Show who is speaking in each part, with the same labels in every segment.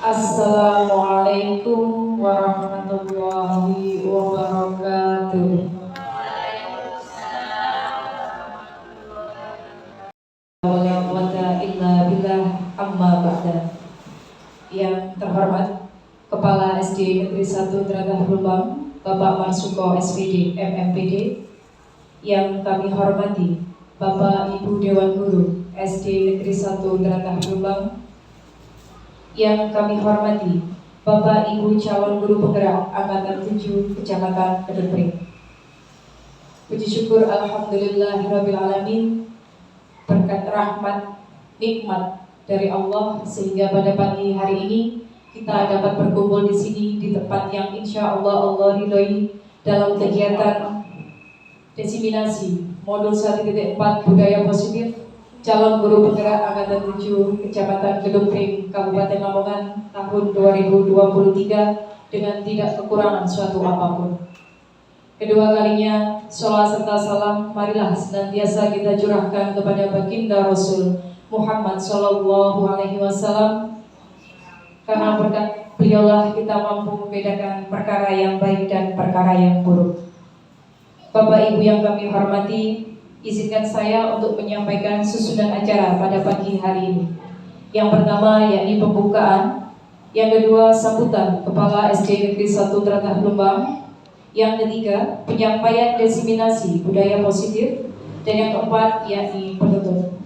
Speaker 1: Assalamualaikum warahmatullahi wabarakatuh. Wala quwwata illa billah, amma ba'da. Yang terhormat Kepala SD Negeri 1 Dragah Lumbang, Bapak Marsuko SPD MMPD. Yang kami hormati Bapak Ibu Dewan Guru SD Negeri 1 Dragah Lumbang. Yang kami hormati Bapak Ibu calon guru penggerak Angkatan 7 Kecamatan Kedepring. Puji syukur alhamdulillahirabbil alamin, berkat rahmat nikmat dari Allah sehingga pada pagi hari ini kita dapat berkumpul di sini di tempat yang insya Allah ridhoi dalam kegiatan desiminasi modul 1.4 budaya positif calon guru penggerak Angkatan 7 Kecamatan Kedepring Kabupaten Lamongan tahun 2023 dengan tidak kekurangan suatu apapun. Kedua kalinya sholawat serta salam marilah senantiasa kita curahkan kepada baginda Rasul Muhammad Shallallahu Alaihi Wasallam, karena berkat beliaulah kita mampu membedakan perkara yang baik dan perkara yang buruk. Bapak Ibu yang kami hormati, izinkan saya untuk menyampaikan susunan acara pada pagi hari ini. Yang pertama yakni pembukaan, yang kedua sambutan Kepala SD Negeri 1 Dragah Lumbang, yang ketiga penyampaian desiminasi budaya positif, dan yang keempat yakni penutup.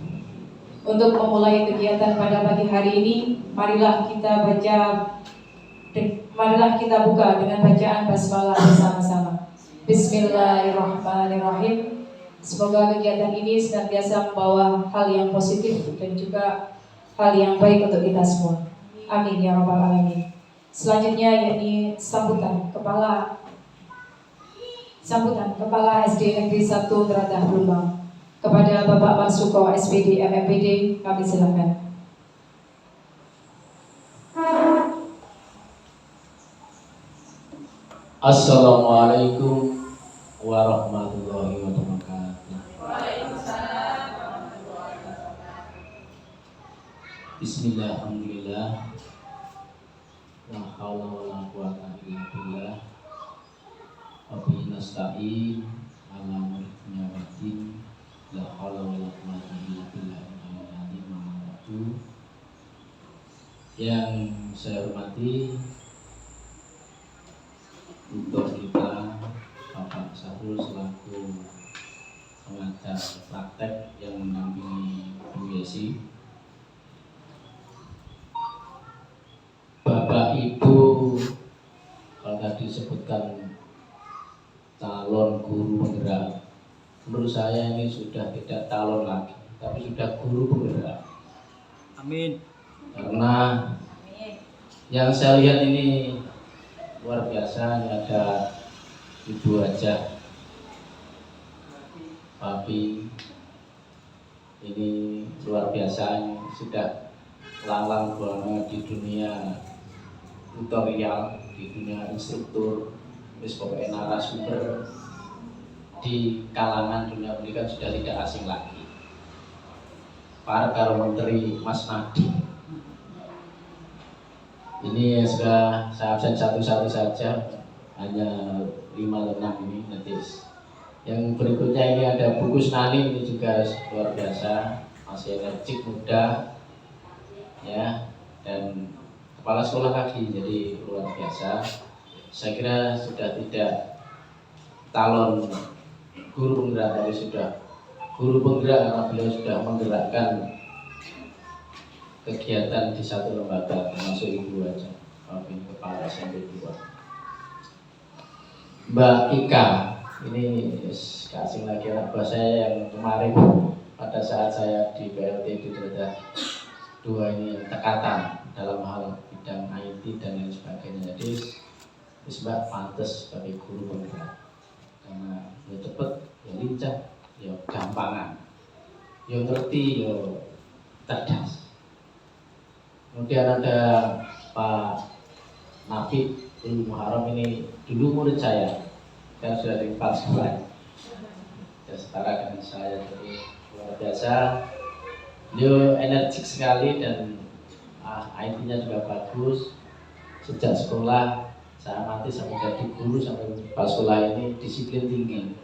Speaker 1: Untuk memulai kegiatan pada pagi hari ini, marilah kita buka dengan bacaan basmalah bersama-sama. Bismillahirrahmanirrahim. Semoga kegiatan ini senantiasa membawa hal yang positif dan juga hal yang baik untuk kita semua. Amin ya rabbal alamin. Selanjutnya yakni sambutan Kepala SD Negeri 1 Dragah Lumbang. Kepada Bapak Marsuko SPD MMPD, kami silakan.
Speaker 2: Assalamualaikum warahmatullahi wabarakatuh. Bismillah, alhamdulillah, la haula wala quwwata illa billah, wa bihi nasta'in, ala mulkinya waddin, la haula wala quwwata illa billah. Yang saya hormati untuk kita Bapak Sahrul selaku pengajar praktek yang mendampingi Bu Yesi, Bapak Ibu, kalau tadi disebutkan calon guru penggerak, menurut saya ini sudah tidak calon lagi, tapi sudah guru penggerak.
Speaker 3: Amin.
Speaker 2: Karena yang saya lihat ini luar biasa. Ini ada Ibu Hajah Papi, ini luar biasa, ini sudah lalang buana di dunia tutorial, di dunia instruktur, wis pokoknya narasumber di kalangan dunia pendidikan sudah tidak asing lagi. Para karo Menteri Mas Nadiem ini sudah saya absen satu-satu saja, hanya 5 atau 6 ini nanti. Yang berikutnya ini ada Bu Kusnani, ini juga luar biasa, masih energik, muda, ya, dan kepala sekolah lagi, jadi luar biasa. Saya kira sudah tidak calon guru penggerak, tapi sudah guru penggerak karena beliau sudah menggerakkan kegiatan di satu lembaga, termasuk Ibu aja, kepala SMP 2. Mbak Ika, ini gak asing lagi anak buah saya yang kemarin pada saat saya di PLT di Dragah 2 ini tekatan dalam hal bidang IT dan lain sebagainya. Jadi Mbak pantas sebagai guru penggerak karena ya cepet, ya lincah, ya gampangan, ya ngerti, ya cerdas. Kemudian ada Pak Nafi Muharram, ini dulu murid saya, kan sudah di 4 sekolah, ya setara dengan saya, jadi luar biasa. Beliau energik sekali dan IT-nya juga bagus. Sejak sekolah saya amati sampai jadi guru sampai pas sekolah ini disiplin tinggi.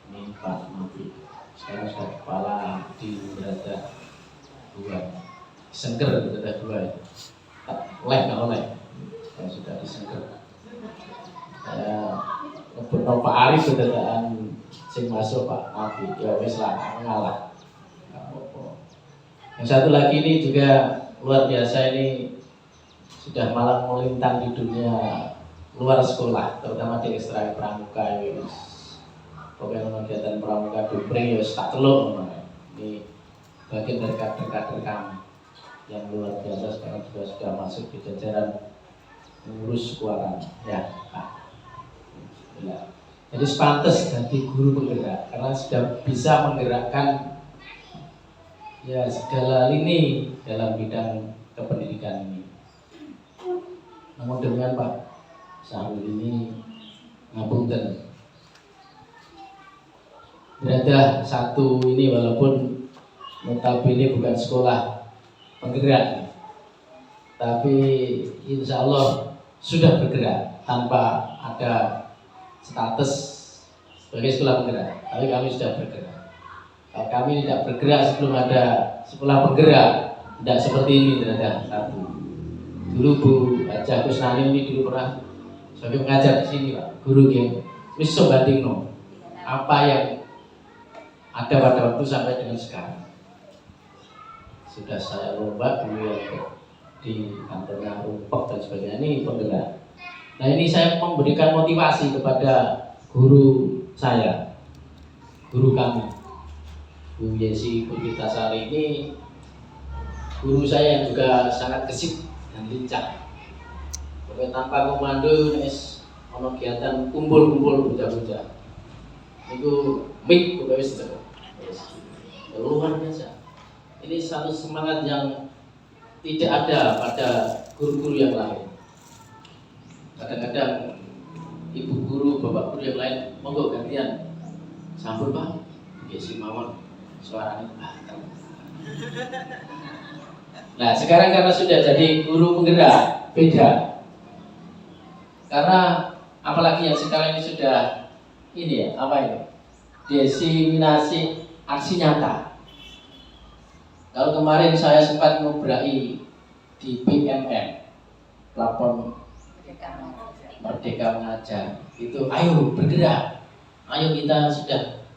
Speaker 2: Ini Pak Nabi sekarang sudah kepala di Derajat 2, Sengker Derajat 2 ya. Oleh saya sudah disengker. Saya beberapa Pak Arif kedatangan sing masuk Pak Nabi, ya wis lah ngalah. Yang satu lagi ini juga luar biasa, ini sudah malang melintang di dunia luar sekolah, terutama di ekstra pramuka. Pokoknya kegiatan pramuka Dupring ya tak teluk. Ini bagian dari kader-kader kami yang luar biasa, sekarang juga sudah masuk di jajaran mengurus keuangan ya Pak. Ya. Jadi sepantas jadi guru penggerak karena sudah bisa menggerakkan ya segala lini dalam bidang kependidikan ini. Namun dengan Pak Sahrul ini ngapunten, berada satu ini walaupun notabene bukan sekolah penggerak, tapi insya Allah sudah bergerak tanpa ada status sebagai sekolah penggerak. Tapi kami sudah bergerak. Kalau kami tidak bergerak sebelum ada sekolah penggerak, tidak seperti ini ternyata satu. Dulu Bu Haja Kusnani ini dulu pernah sebagai pengajar di sini Pak, guru yang wis bandingno apa yang ada pada waktu sampai dengan sekarang. Sudah saya lomba dulu ya di kantornya Rumpek dan sebagainya, ini penggerak. Nah ini saya memberikan motivasi kepada guru saya, guru kami, Bu Yesi Purwitasari ini guru saya yang juga sangat gesit dan lincah. Pokoknya tanpa komando, ono kegiatan kumpul-kumpul bocah-bocah. Itu mik pokoknya sedang. Luar biasa. Ini satu semangat yang tidak ada pada guru-guru yang lain. Kadang-kadang ibu guru, bapak guru yang lain, monggo gantian sambut Pak, Yesi mawon suaranya bahkan. Nah sekarang karena sudah jadi guru penggerak beda, karena apalagi yang sekarang ini sudah ini ya apa ini diseminasi aksi nyata. Kalau kemarin saya sempat ngobrol di PMM, platform Merdeka Mengajar, itu ayo bergerak, ayo kita sudah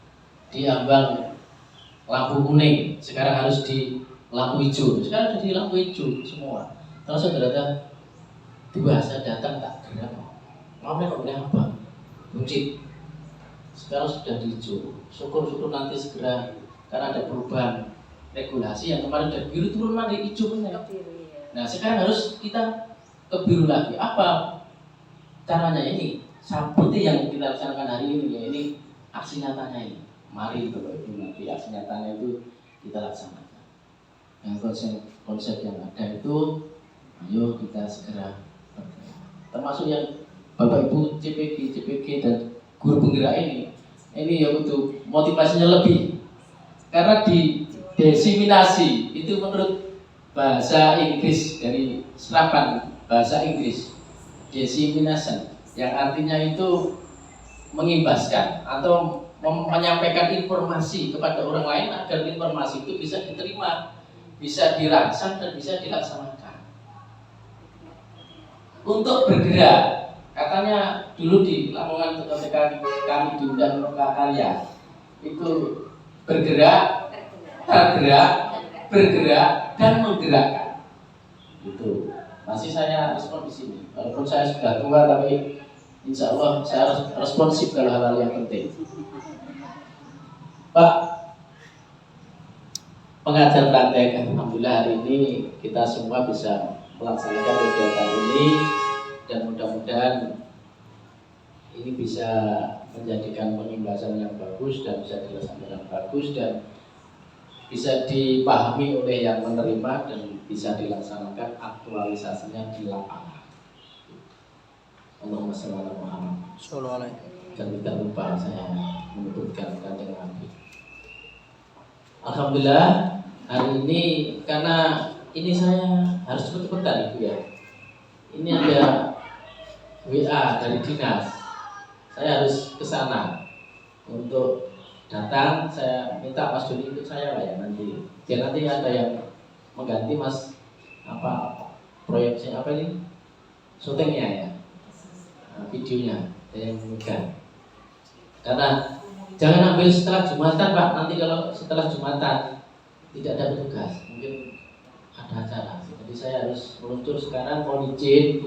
Speaker 2: diambang lampu kuning, sekarang harus di lampu hijau, sekarang sudah di lampu hijau semua. Terus saudara tiba saya datang tak gerak, mau apa? Buncit. Sekarang sudah di hijau, syukur-syukur nanti segera karena ada perubahan regulasi yang kemarin dari biru turun lagi hijau benar. Nah sekarang harus kita ke biru lagi. Apa caranya ini? Seperti yang kita laksanakan hari ini ya, ini aksi nyatanya ini. Mari Bapak Ibu nanti aksi nyatanya itu kita laksanakan. Yang konsep yang ada itu, ayo kita segera bergerak. Termasuk yang Bapak Ibu CPG dan guru penggerak ini yang butuh motivasinya lebih. Karena di diseminasi itu menurut bahasa Inggris dari serapan bahasa Inggris, dissemination yang artinya itu mengimbaskan atau menyampaikan informasi kepada orang lain agar informasi itu bisa diterima, bisa dirangsang dan bisa dilaksanakan. Untuk bergerak, katanya dulu di Lamongan ketika kami diundang Karya itu bergerak, tergerak, bergerak dan menggerakkan. Itu masih saya respon di sini. Walaupun saya sudah tua, tapi insya Allah saya harus responsif kalau hal-hal yang penting. Pak pengajar praktek, alhamdulillah hari ini kita semua bisa melaksanakan kegiatan ini dan mudah-mudahan ini bisa menjadikan penimbasan yang bagus dan bisa dilaksanakan bagus dan bisa dipahami oleh yang menerima dan bisa dilaksanakan aktualisasinya di lapangan. Allahumma sholli ala Muhammad. Dan tidak lupa saya menyebutkan Kanjeng Nabi. Alhamdulillah hari ini karena ini saya harus cepet-cepetan Ibu ya. Ini ada WA dari dinas. Saya harus ke sana untuk datang. Saya minta Mas Doni ikut saya lah ya nanti. Biar nanti ada yang mengganti Mas proyeknya ini? Syutingnya ya. Videonya yang memegang. Karena jangan ambil setelah Jumatan Pak. Nanti kalau setelah Jumatan tidak ada petugas, mungkin ada acara. Jadi saya harus meluncur sekarang. Mohon izin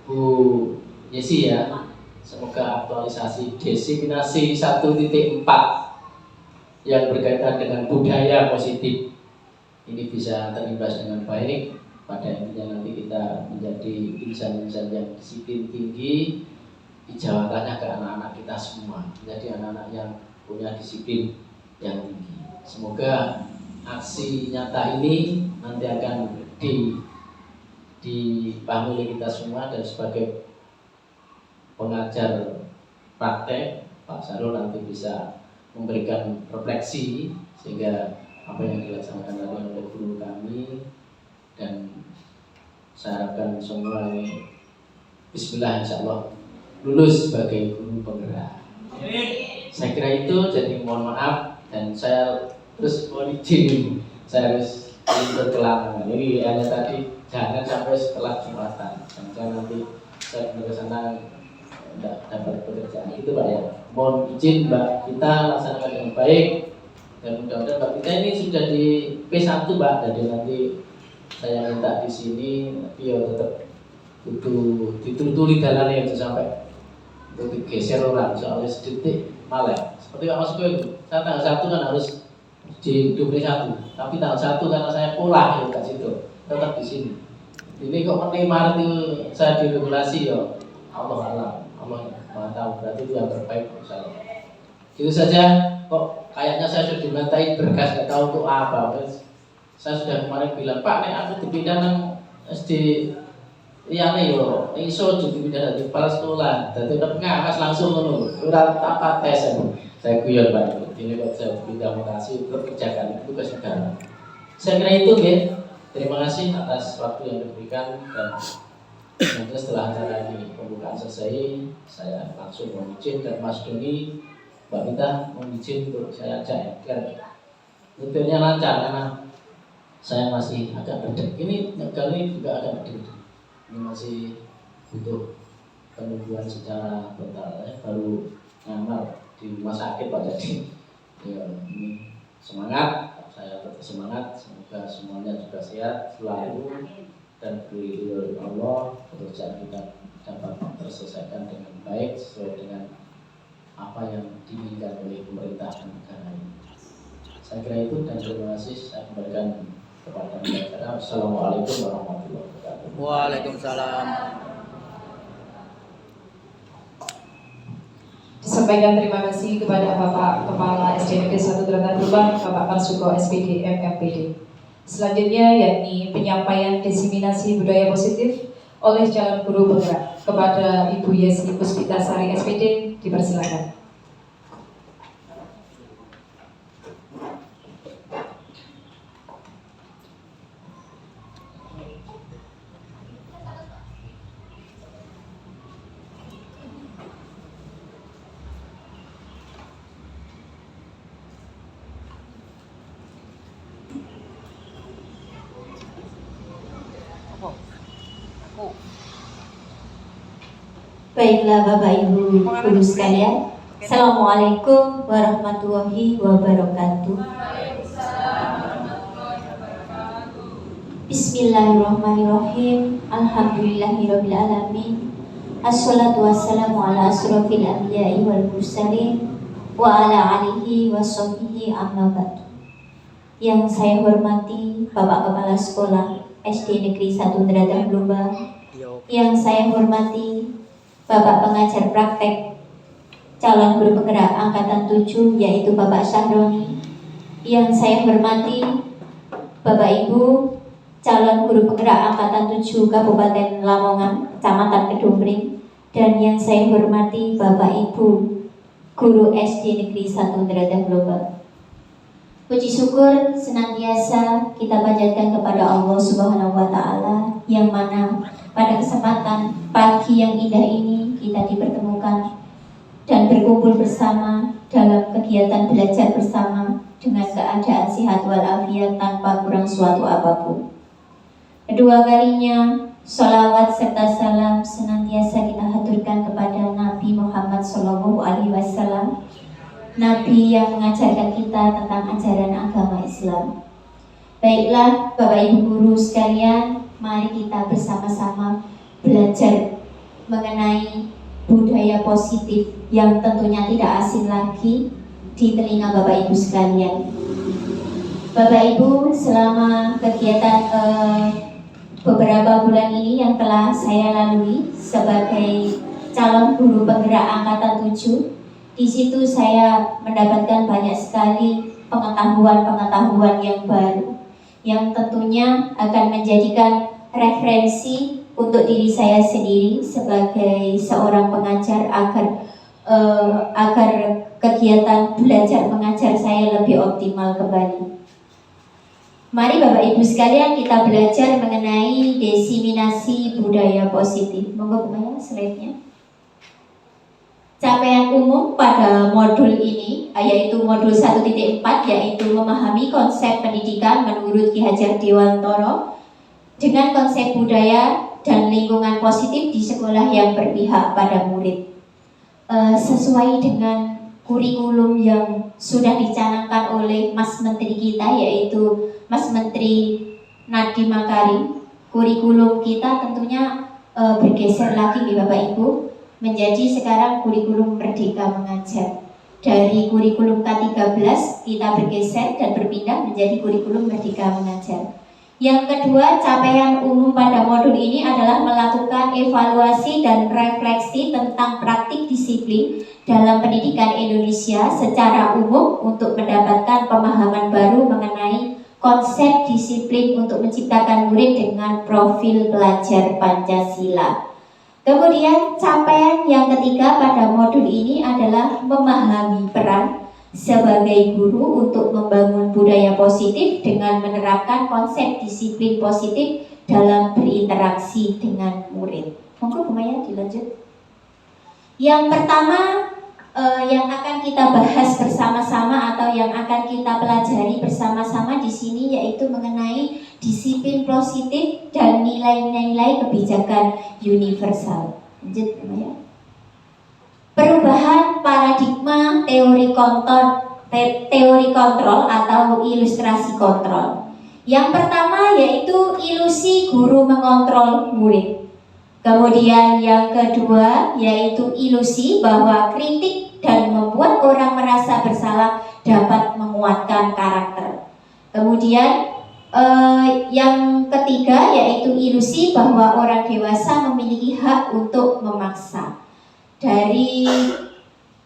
Speaker 2: Bu Yesi ya. Semoga aktualisasi diseminasi 1.4 yang berkaitan dengan budaya positif ini bisa terimbas dengan baik. Pada intinya nanti kita menjadi insan-insan yang disiplin tinggi, dijawabkannya ke anak-anak kita semua, menjadi anak-anak yang punya disiplin yang tinggi. Semoga aksi nyata ini nanti akan dipahami oleh kita semua, dan sebagai pengajar praktek Pak Sarul nanti bisa memberikan refleksi sehingga apa yang dilaksanakan oleh guru kami, dan saya harapkan semua ini bismillah insyaallah lulus sebagai guru penggerak. Saya kira itu, jadi mohon maaf, dan saya terus mohon izin saya harus berkelana. Jadi hanya tadi jangan sampai setelah Jumatan, jangan nanti saya ke sana tidak dapat pekerjaan itu Pak ya. Mohon izin Mbak, kita laksanakan dengan baik, dan mudah-mudahan Mbak kita ini sudah di P1 Mbak, jadi nanti saya minta di sini tapi ya tetap butuh ditutuli dalamnya itu sampai itu digeser orang soalnya sedikit malah seperti Pak Mas itu saya tanggal 1 kan harus di P1, tapi tanggal 1 karena saya pulang ya ke situ tetap di sini. Ini kok Maret itu saya diregulasi ya Allah Maha tahu, berarti itu yang terbaik insyaallah. Itu saja. Kok kayaknya saya sudah dimintai berkas nggak tahu untuk apa. Saya sudah kemarin bilang Pak, nek aku dipindah nang SD liyane yo iso dipindah dari kepala sekolah, dadi udah ngawas langsung ngono. Ora apa tes saya guyon Pak. Ini kok saya pindah lokasi untuk kerjakan tugas negara. Saya kira itu ya. Terima kasih atas waktu yang diberikan, dan nanti setelah acara ini pembukaan selesai, saya langsung mohon izin dan Mas Doni, Mbak Mita mohon izin untuk saya ajak agar nyetirnya lancar karena saya masih agak berdek. Ini kali ini juga agak berdek. Ini masih butuh penungguan secara total ya. Baru ngamar di rumah sakit Pak, jadi ya ini semangat. Saya tetap semangat. Semoga semuanya juga sehat selalu, dan beri Allah pekerjaan kita dapat terselesaikan dengan baik sesuai dengan apa yang diinginkan oleh pemerintah dan negara ini. Saya kira itu, dan terima kasih. Saya kembalikan kepada mereka. Assalamualaikum warahmatullahi wabarakatuh.
Speaker 3: Waalaikumsalam.
Speaker 1: Disampaikan terima kasih kepada Bapak Kepala SD Negeri 1 Dratan Lubang, Bapak Marsuko SPD MMPD. Selanjutnya yakni penyampaian diseminasi budaya positif oleh calon guru penggerak kepada Ibu Yesi Puspitasari SPD, dipersilakan.
Speaker 4: Baiklah Bapak Ibu guru sekalian, Assalamualaikum warahmatullahi wabarakatuh. Bismillahirrahmanirrahim. Alhamdulillahirabbil alamin. Assalatu wassalamu ala asrofil anbiya'i wal mursalin wa ala alihi washabbihi amma ba'du. Yang saya hormati Bapak Kepala Sekolah SD Negeri 1 Dratan Lubang, yang saya hormati Bapak pengajar praktek calon guru penggerak angkatan 7 yaitu Bapak Syahroni, yang saya hormati Bapak Ibu calon guru penggerak angkatan 7 Kabupaten Lamongan, Kecamatan Kedungring, dan yang saya hormati Bapak Ibu guru SD Negeri 1 Dratan Lubang. Puji syukur senantiasa kita panjatkan kepada Allah Subhanahu wa Ta'ala, yang mana pada kesempatan pagi yang indah ini kita dipertemukan dan berkumpul bersama dalam kegiatan belajar bersama dengan keadaan sehat walafiat tanpa kurang suatu apapun. Kedua kalinya sholawat serta salam senantiasa kita haturkan kepada Nabi Muhammad SAW, Nabi yang mengajarkan kita tentang ajaran agama Islam. Baiklah Bapak Ibu Guru sekalian, mari kita bersama-sama belajar mengenai budaya positif yang tentunya tidak asing lagi di telinga Bapak Ibu sekalian. Bapak Ibu, selama kegiatan beberapa bulan ini yang telah saya lalui sebagai calon guru penggerak angkatan 7, di situ saya mendapatkan banyak sekali pengetahuan-pengetahuan yang baru yang tentunya akan menjadikan referensi untuk diri saya sendiri sebagai seorang pengajar agar kegiatan belajar mengajar saya lebih optimal kembali. Mari Bapak Ibu sekalian kita belajar mengenai desiminasi budaya positif. Monggo kembali slide-nya. Capaian umum pada modul ini yaitu modul 1.4, yaitu memahami konsep pendidikan menurut Ki Hajar Dewantoro dengan konsep budaya dan lingkungan positif di sekolah yang berpihak pada murid. Sesuai dengan kurikulum yang sudah dicanangkan oleh Mas Menteri kita, yaitu Mas Menteri Nadiem Makarim, kurikulum kita tentunya bergeser lagi nih Bapak Ibu, menjadi sekarang kurikulum Merdeka Mengajar. Dari kurikulum K13 kita bergeser dan berpindah menjadi kurikulum Merdeka Mengajar. Yang kedua, capaian umum pada modul ini adalah melakukan evaluasi dan refleksi tentang praktik disiplin dalam pendidikan Indonesia secara umum untuk mendapatkan pemahaman baru mengenai konsep disiplin untuk menciptakan murid dengan profil pelajar Pancasila. Kemudian capaian yang ketiga pada modul ini adalah memahami peran sebagai guru untuk membangun budaya positif dengan menerapkan konsep disiplin positif dalam berinteraksi dengan murid. Monggo Bu Maya dilanjut. Yang pertama yang akan kita bahas bersama-sama atau yang akan kita pelajari bersama-sama di sini yaitu mengenai disiplin positif dan nilai-nilai kebijakan universal. Lanjut Bu Maya. Perubahan paradigma teori kontrol atau ilustrasi kontrol. Yang pertama yaitu ilusi guru mengontrol murid. Kemudian yang kedua yaitu ilusi bahwa kritik dan membuat orang merasa bersalah dapat menguatkan karakter. Kemudian yang ketiga yaitu ilusi bahwa orang dewasa memiliki hak untuk memaksa. Dari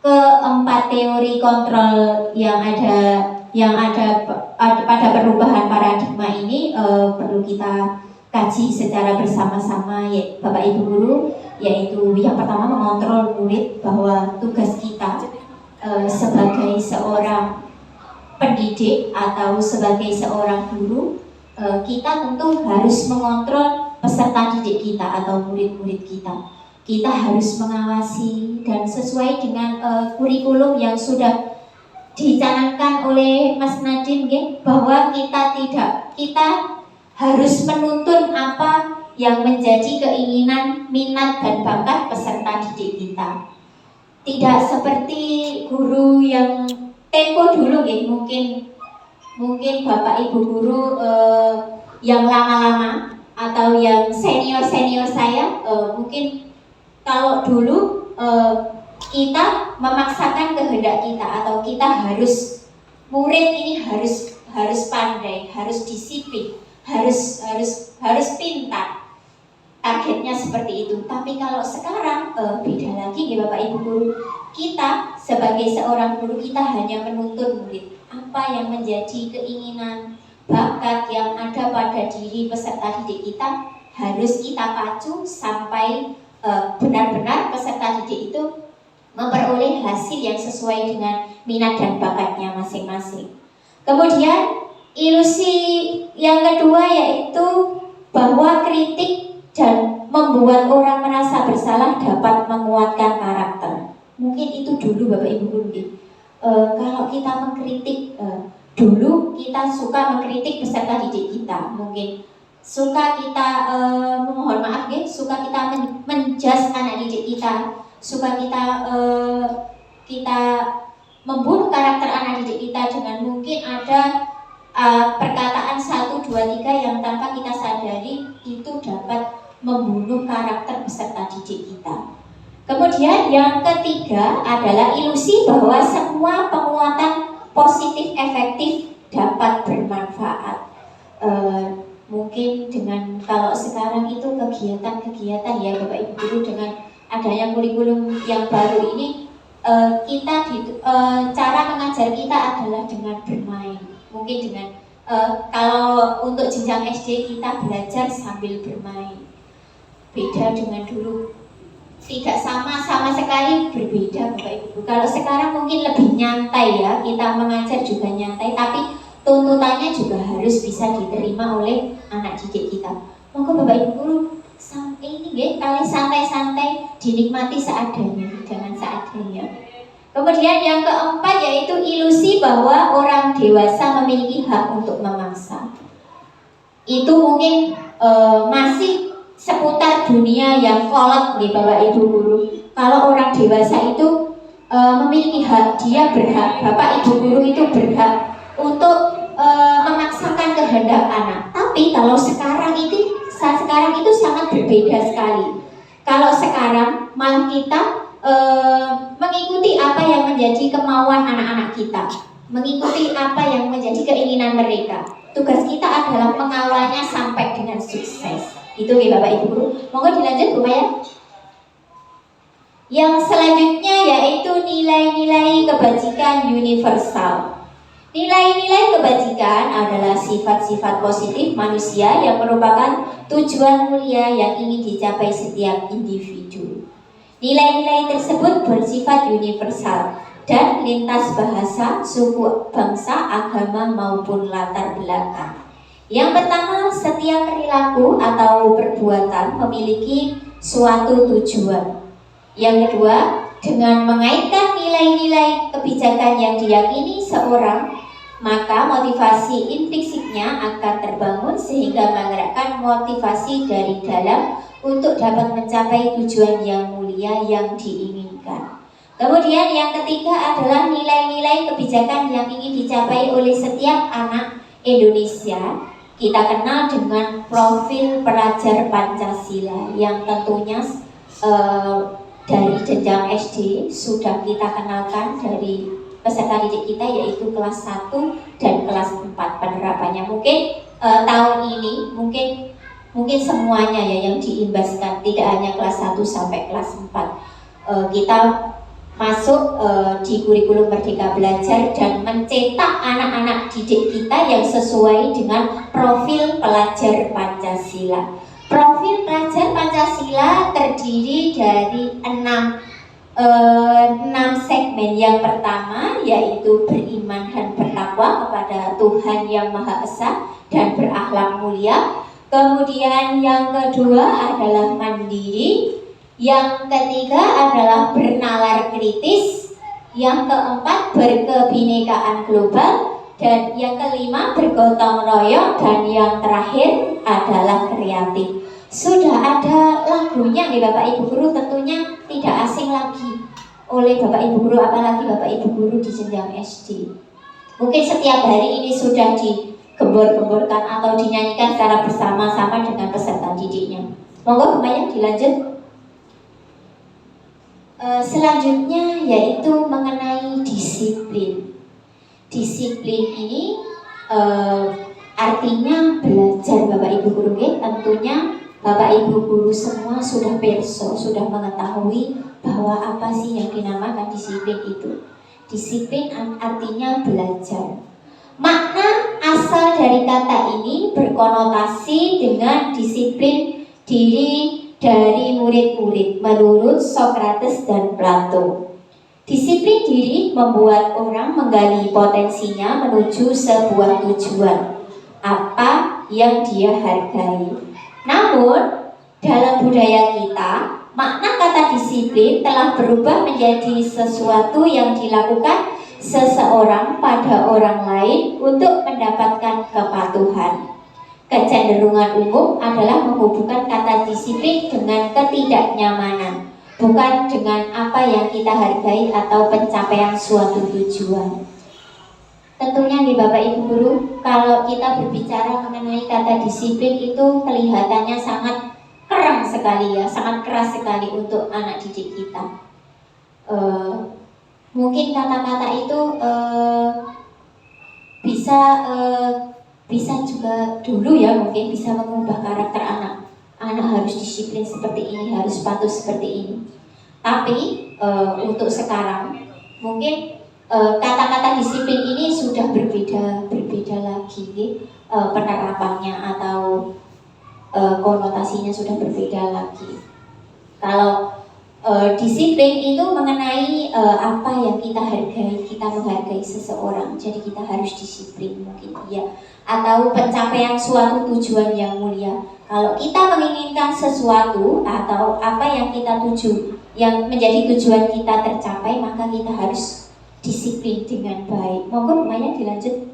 Speaker 4: keempat teori kontrol yang ada pada perubahan paradigma ini perlu kita kaji secara bersama-sama ya Bapak Ibu Guru, yaitu yang pertama mengontrol murid, bahwa tugas kita sebagai seorang pendidik atau sebagai seorang guru, kita tentu harus mengontrol peserta didik kita atau murid-murid kita. Kita harus mengawasi dan sesuai dengan kurikulum yang sudah dicanangkan oleh Mas Nadiem, bahwa kita harus menuntun apa yang menjadi keinginan, minat dan bakat peserta didik kita. Tidak seperti guru yang tempo dulu, mungkin Bapak Ibu Guru yang lama-lama atau yang senior saya mungkin kalau dulu kita memaksakan kehendak kita atau kita harus murid ini harus pandai, harus disiplin, harus pintar. Targetnya seperti itu. Tapi kalau sekarang beda lagi ya Bapak Ibu Guru. Kita sebagai seorang guru kita hanya menuntun murid. Apa yang menjadi keinginan, bakat yang ada pada diri peserta didik kita harus kita pacu sampai benar-benar peserta didik itu memperoleh hasil yang sesuai dengan minat dan bakatnya masing-masing. Kemudian ilusi yang kedua yaitu bahwa kritik dan membuat orang merasa bersalah dapat menguatkan karakter. Mungkin itu dulu Bapak Ibu Guru. Kalau kita mengkritik, dulu kita suka mengkritik peserta didik kita, mungkin suka kita mohon maaf ya, suka kita menjudge anak didik kita, suka kita membunuh karakter anak didik kita dengan mungkin ada perkataan 1, 2, 3 yang tanpa kita sadari itu dapat membunuh karakter peserta didik kita. Kemudian yang ketiga adalah ilusi bahwa semua penguatan positif efektif dapat bermanfaat. Mungkin dengan kalau sekarang itu kegiatan-kegiatan ya Bapak Ibu Guru, dengan adanya kurikulum yang baru ini, cara mengajar kita adalah dengan bermain. Mungkin dengan kalau untuk jenjang SD kita belajar sambil bermain. Beda dengan dulu, tidak sama sekali berbeda Bapak Ibu. Kalau sekarang mungkin lebih nyantai ya, kita mengajar juga nyantai, tapi tuntutannya juga harus bisa diterima oleh anak didik kita. Monggo Bapak Ibu Guru ini ya, kali santai-santai dinikmati seadanya, jangan seadanya. Kemudian yang keempat yaitu ilusi bahwa orang dewasa memiliki hak untuk memaksa. Itu mungkin masih seputar dunia yang kolot nih Bapak Ibu Guru. Kalau orang dewasa itu memiliki hak, dia berhak, Bapak Ibu Guru itu berhak untuk memaksakan kehendak anak. Tapi kalau sekarang itu sangat berbeda sekali. Kalau sekarang malah kita mengikuti apa yang menjadi kemauan anak-anak kita, mengikuti apa yang menjadi keinginan mereka. Tugas kita adalah mengawalnya sampai dengan sukses. Itu ya Bapak Ibu Guru. Monggo dilanjut Bu Maya. Yang selanjutnya yaitu nilai-nilai kebajikan universal. Nilai-nilai kebajikan adalah sifat-sifat positif manusia yang merupakan tujuan mulia yang ingin dicapai setiap individu. Nilai-nilai tersebut bersifat universal dan lintas bahasa, suku, bangsa, agama maupun latar belakang. Yang pertama, setiap perilaku atau perbuatan memiliki suatu tujuan. Yang kedua, dengan mengaitkan nilai-nilai kebijakan yang diyakini seorang, maka motivasi impliksiknya akan terbangun sehingga menggerakkan motivasi dari dalam untuk dapat mencapai tujuan yang mulia yang diinginkan. Kemudian yang ketiga adalah nilai-nilai kebijakan yang ingin dicapai oleh setiap anak Indonesia. Kita kenal dengan profil pelajar Pancasila yang tentunya dari jenjang SD sudah kita kenalkan dari peserta didik kita, yaitu kelas 1 dan kelas 4 penerapannya. Mungkin tahun ini mungkin semuanya ya yang diimbaskan, tidak hanya kelas 1 sampai kelas 4. Kita masuk di kurikulum Merdeka Belajar dan mencetak anak-anak didik kita yang sesuai dengan profil pelajar Pancasila. Profil pelajar Pancasila terdiri dari 6 segmen. Yang pertama yaitu beriman dan bertakwa kepada Tuhan Yang Maha Esa dan berakhlak mulia. Kemudian yang kedua adalah mandiri. Yang ketiga adalah bernalar kritis. Yang keempat berkebinekaan global. Dan yang kelima bergotong royong. Dan yang terakhir adalah kreatif. Sudah ada lagunya nih Bapak Ibu Guru, tentunya tidak asing lagi oleh Bapak Ibu Guru, apalagi Bapak Ibu Guru di jenjang SD. Mungkin setiap hari ini sudah digembor-gemborkan atau dinyanyikan secara bersama-sama dengan peserta didiknya. Monggo Maya dilanjut. Selanjutnya yaitu mengenai disiplin. Disiplin ini artinya belajar Bapak Ibu Guru. Tentunya Bapak Ibu Guru semua sudah perso, sudah mengetahui bahwa apa sih yang dinamakan disiplin itu. Disiplin artinya belajar. Makna asal dari kata ini berkonotasi dengan disiplin diri dari murid-murid menurut Socrates dan Plato. Disiplin diri membuat orang menggali potensinya menuju sebuah tujuan, apa yang dia hargai. Namun, dalam budaya kita, makna kata disiplin telah berubah menjadi sesuatu yang dilakukan seseorang pada orang lain untuk mendapatkan kepatuhan. Kecenderungan umum adalah menghubungkan kata disiplin dengan ketidaknyamanan, bukan dengan apa yang kita hargai atau pencapaian suatu tujuan. Tentunya nih Bapak Ibu Guru, kalau kita berbicara mengenai kata disiplin itu kelihatannya sangat keras sekali ya, sangat keras sekali untuk anak didik kita. Mungkin kata-kata itu bisa juga dulu ya, mungkin bisa mengubah karakter anak. Anak harus disiplin seperti ini, harus patuh seperti ini. Tapi untuk sekarang mungkin kata-kata disiplin ini sudah berbeda lagi, penerapannya atau konotasinya sudah berbeda lagi. Kalau disiplin itu mengenai apa yang kita hargai, kita menghargai seseorang, jadi kita harus disiplin mungkin ya, atau pencapaian suatu tujuan yang mulia. Kalau kita menginginkan sesuatu atau apa yang kita tuju, yang menjadi tujuan kita tercapai, maka kita harus disiplin dengan baik. Monggo Maya dilanjut.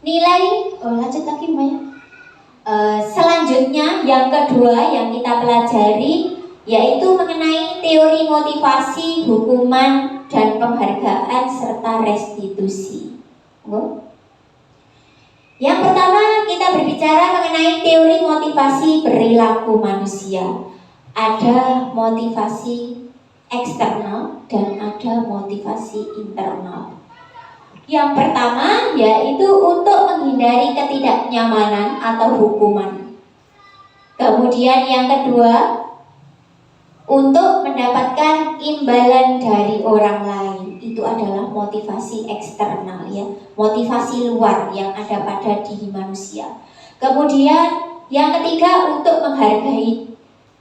Speaker 4: Nilai, lanjut lagi Maya. Selanjutnya yang kedua yang kita pelajari yaitu mengenai teori motivasi, hukuman, dan penghargaan serta restitusi. Yang pertama kita berbicara mengenai teori motivasi perilaku manusia. Ada motivasi eksternal dan ada motivasi internal. Yang pertama yaitu untuk menghindari ketidaknyamanan atau hukuman. Kemudian yang kedua, untuk mendapatkan imbalan dari orang lain. Itu adalah motivasi eksternal ya, motivasi luar yang ada pada diri manusia. Kemudian yang ketiga, untuk menghargai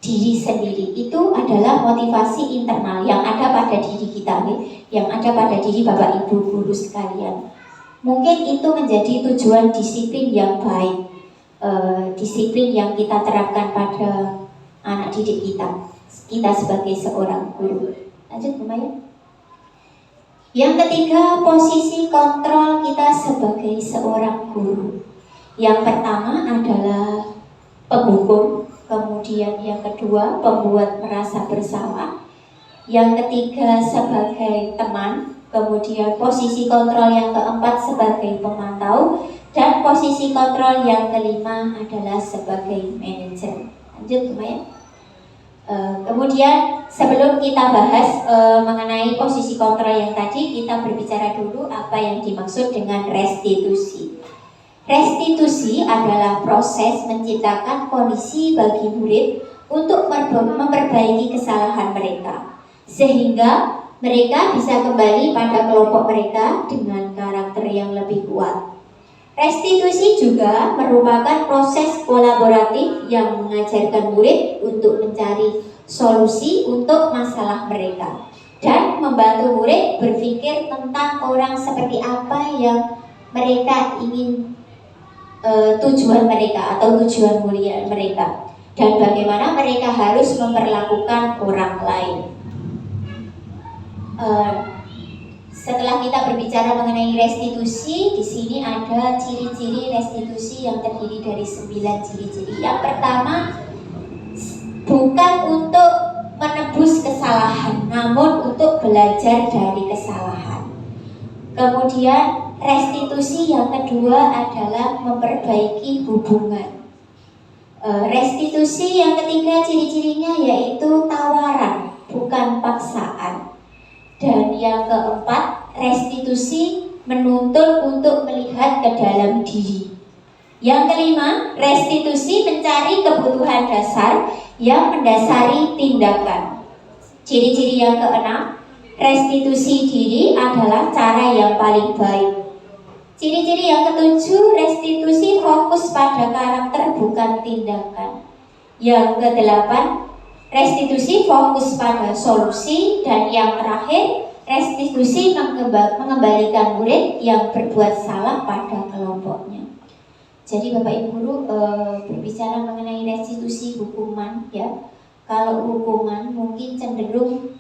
Speaker 4: diri sendiri. Itu adalah motivasi internal yang ada pada diri kita ya, yang ada pada diri Bapak Ibu Guru sekalian. Mungkin itu menjadi tujuan disiplin yang baik, disiplin yang kita terapkan pada anak didik kita sebagai seorang guru. Lanjut Bu Maya. Yang ketiga, posisi kontrol kita sebagai seorang guru. Yang pertama adalah penghukum, kemudian yang kedua pembuat merasa bersalah, yang ketiga sebagai teman, kemudian posisi kontrol yang keempat sebagai pemantau, dan posisi kontrol yang kelima adalah sebagai manajer. Lanjut Bu Maya. Kemudian sebelum kita bahas mengenai posisi kontrol yang tadi, kita berbicara dulu apa yang dimaksud dengan restitusi. Restitusi adalah proses menciptakan kondisi bagi murid untuk memperbaiki kesalahan mereka, sehingga mereka bisa kembali pada kelompok mereka dengan karakter yang lebih kuat. Restitusi juga merupakan proses kolaboratif yang mengajarkan murid untuk mencari solusi untuk masalah mereka dan membantu murid berpikir tentang orang seperti apa yang mereka ingin, tujuan mereka atau tujuan mulia mereka, dan bagaimana mereka harus memperlakukan orang lain. Setelah kita berbicara mengenai restitusi, di sini ada ciri-ciri restitusi yang terdiri dari 9 ciri-ciri. Yang pertama, bukan untuk menebus kesalahan, namun untuk belajar dari kesalahan. Kemudian restitusi yang kedua adalah memperbaiki hubungan. Restitusi yang ketiga ciri-cirinya yaitu tawaran, bukan paksaan. Dan yang keempat, restitusi menuntut untuk melihat ke dalam diri. Yang kelima, restitusi mencari kebutuhan dasar yang mendasari tindakan. Ciri-ciri yang keenam, restitusi diri adalah cara yang paling baik. Ciri-ciri yang ketujuh, restitusi fokus pada karakter bukan tindakan. Yang kedelapan, restitusi fokus pada solusi. Dan yang terakhir, restitusi mengembalikan murid yang berbuat salah pada kelompoknya. Jadi Bapak Ibu Guru berbicara mengenai restitusi hukuman ya. Kalau hukuman mungkin cenderung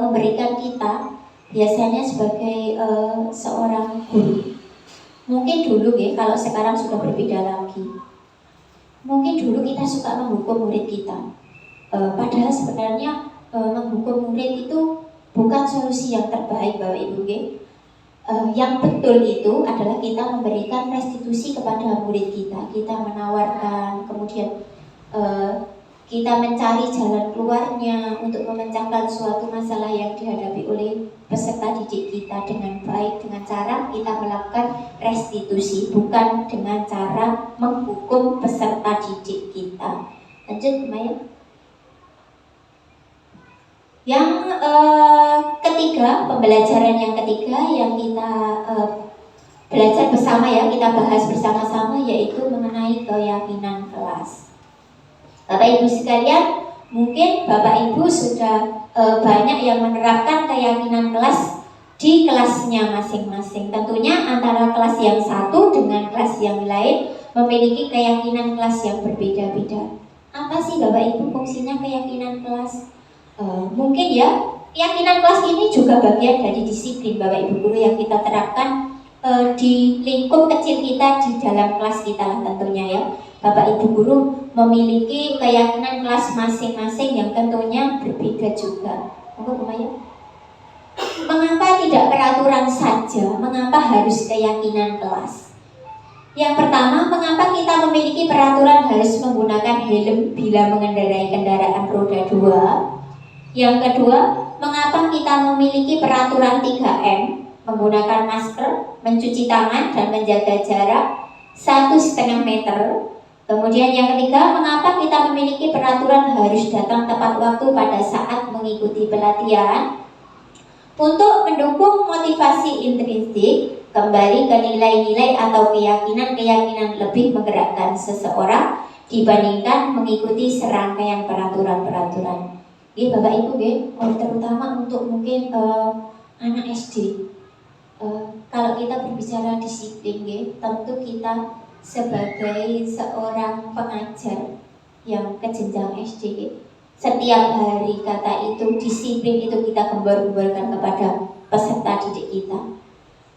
Speaker 4: memberikan kita biasanya sebagai seorang guru. Mungkin dulu ya, kalau sekarang sudah berbeda lagi. Mungkin dulu kita suka menghukum murid kita. Padahal sebenarnya menghukum murid itu bukan solusi yang terbaik Bapak Ibu. Yang betul itu adalah kita memberikan restitusi kepada murid kita. Kita menawarkan, kemudian kita mencari jalan keluarnya untuk memecahkan suatu masalah yang dihadapi oleh peserta didik kita dengan baik, dengan cara kita melakukan restitusi, bukan dengan cara menghukum peserta didik kita. Lanjut, Maya. Yang ketiga, pembelajaran yang ketiga yang kita belajar bersama ya, kita bahas bersama-sama, yaitu mengenai keyakinan kelas. Bapak Ibu sekalian, mungkin Bapak Ibu sudah banyak yang menerapkan keyakinan kelas di kelasnya masing-masing. Tentunya antara kelas yang satu dengan kelas yang lain memiliki keyakinan kelas yang berbeda-beda. Apa sih Bapak Ibu fungsinya keyakinan kelas? Mungkin ya, keyakinan kelas ini juga bagian dari disiplin Bapak Ibu Guru yang kita terapkan di lingkup kecil kita di dalam kelas kita lah tentunya ya. Bapak Ibu Guru memiliki keyakinan kelas masing-masing yang tentunya berbeda juga. Mengapa tidak peraturan saja? Mengapa harus keyakinan kelas? Yang pertama, mengapa kita memiliki peraturan harus menggunakan helm bila mengendarai kendaraan roda 2? Yang kedua, mengapa kita memiliki peraturan 3M? Menggunakan masker, mencuci tangan, dan menjaga jarak 1,5 meter. Kemudian yang ketiga, mengapa kita memiliki peraturan harus datang tepat waktu pada saat mengikuti pelatihan? Untuk mendukung motivasi intrinsik, kembali ke nilai-nilai atau keyakinan-keyakinan lebih menggerakkan seseorang dibandingkan mengikuti serangkaian peraturan-peraturan. Bapak Ibu, terutama untuk mungkin anak SD. Kalau kita berbicara disiplin, tentu kita sebagai seorang pengajar yang ke jenjang SD, setiap hari kata itu disiplin itu kita gembar-gembarkan kepada peserta didik kita.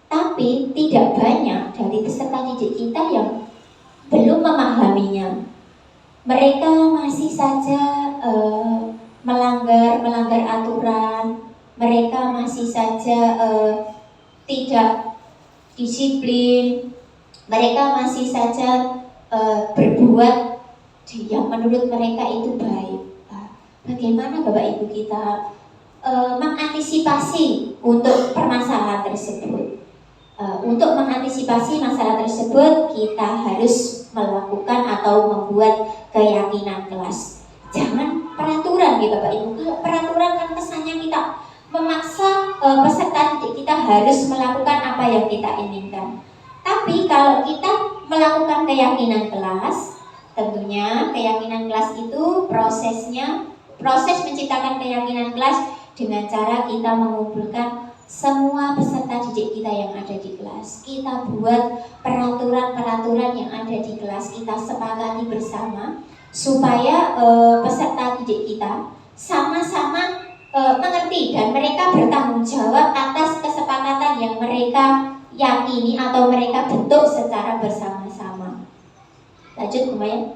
Speaker 4: Tapi tidak banyak dari peserta didik kita yang belum memahaminya. Mereka masih saja melanggar aturan. Mereka masih saja tidak disiplin. Mereka masih saja berbuat yang menurut mereka itu baik. Bagaimana Bapak Ibu kita mengantisipasi untuk permasalahan tersebut? Untuk mengantisipasi masalah tersebut, kita harus melakukan atau membuat keyakinan kelas. Jangan peraturan Bapak Ibu. Kalau peraturan kan kesannya kita memaksa peserta didik kita harus melakukan apa yang kita inginkan. Tapi kalau kita melakukan keyakinan kelas, tentunya keyakinan kelas itu proses menciptakan keyakinan kelas dengan cara kita mengumpulkan semua peserta didik kita yang ada di kelas. Kita buat peraturan-peraturan yang ada di kelas, kita sepakati bersama supaya peserta didik kita sama-sama mengerti dan mereka bertanggung jawab atas kesepakatan yang mereka yakini atau mereka bentuk secara bersama-sama. Lanjut, Kumaya.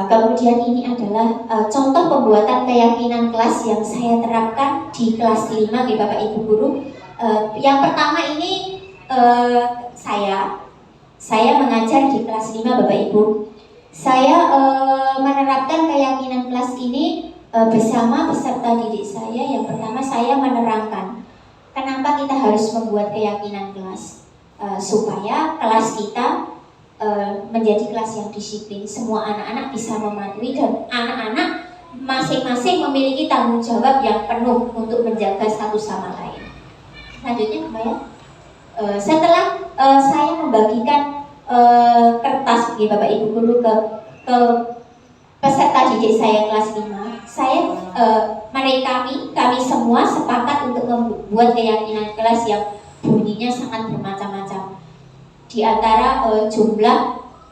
Speaker 4: Kemudian ini adalah contoh pembuatan keyakinan kelas yang saya terapkan di kelas 5 Bapak Ibu Guru. Yang pertama ini saya mengajar di kelas 5 Bapak Ibu. Saya menerapkan keyakinan kelas ini bersama peserta didik saya. Yang pertama saya menerangkan kenapa kita harus membuat keyakinan kelas, supaya kelas kita menjadi kelas yang disiplin. Semua anak-anak bisa mematuhi dan anak-anak masing-masing memiliki tanggung jawab yang penuh untuk menjaga satu sama lain. Selanjutnya, setelah saya membagikan kertas Bapak Ibu Guru ke peserta didik saya kelas 5, kami semua sepakat untuk membuat keyakinan kelas yang bunyinya sangat bermacam-macam. Di antara jumlah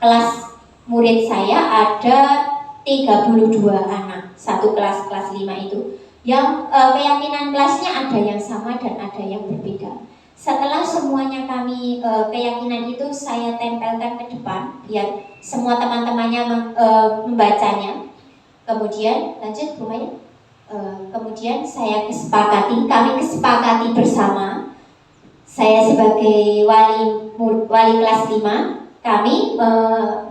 Speaker 4: kelas murid saya ada 32 anak, satu kelas 5 itu. Yang keyakinan kelasnya ada yang sama dan ada yang berbeda. Setelah semuanya kami keyakinan itu saya tempelkan ke depan biar semua teman-temannya membacanya. Kemudian lanjut Bu Maya. Kemudian kami kesepakati bersama. Saya sebagai wali kelas 5, kami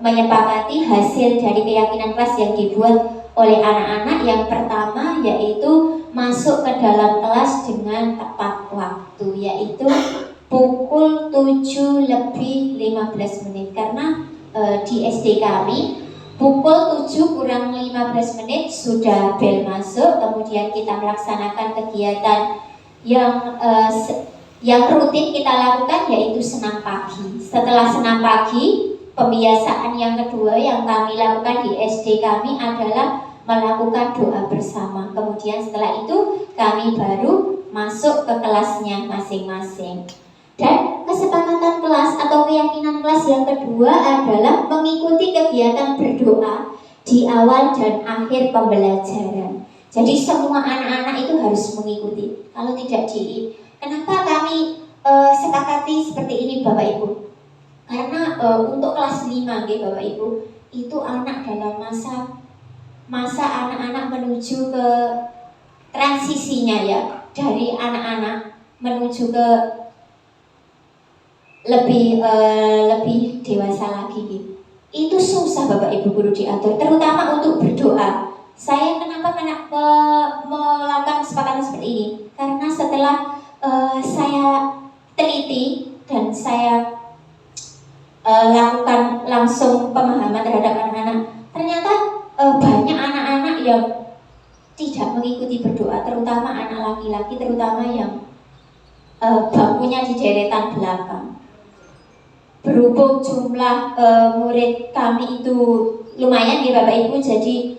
Speaker 4: menyepakati hasil dari keyakinan kelas yang dibuat oleh anak-anak. Yang pertama yaitu masuk ke dalam kelas dengan tepat waktu, yaitu pukul 7:15 karena di SD kami pukul 7 kurang 15 menit sudah bel masuk. Kemudian kita melaksanakan kegiatan yang rutin kita lakukan yaitu senam pagi. Setelah senam pagi, pembiasaan yang kedua yang kami lakukan di SD kami adalah melakukan doa bersama. Kemudian setelah itu kami baru masuk ke kelasnya masing-masing. Dan kesepakatan kelas atau keyakinan kelas yang kedua adalah mengikuti kegiatan berdoa di awal dan akhir pembelajaran. Jadi semua anak-anak itu harus mengikuti. Kalau tidak kenapa kami sepakati seperti ini Bapak Ibu? Karena untuk kelas 5 Bapak Ibu, itu anak dalam masa anak-anak menuju ke transisinya ya, dari anak-anak menuju ke lebih dewasa lagi gitu. Itu susah Bapak Ibu guru diatur, terutama untuk berdoa. Saya kenapa melakukan kesepakatan seperti ini? Karena setelah saya teliti dan saya lakukan langsung pemahaman terhadap anak-anak, ternyata banyak anak-anak yang tidak mengikuti berdoa, terutama anak laki-laki, terutama yang bangkunya di deretan belakang. Berhubung jumlah murid kami itu lumayan ya Bapak Ibu, jadi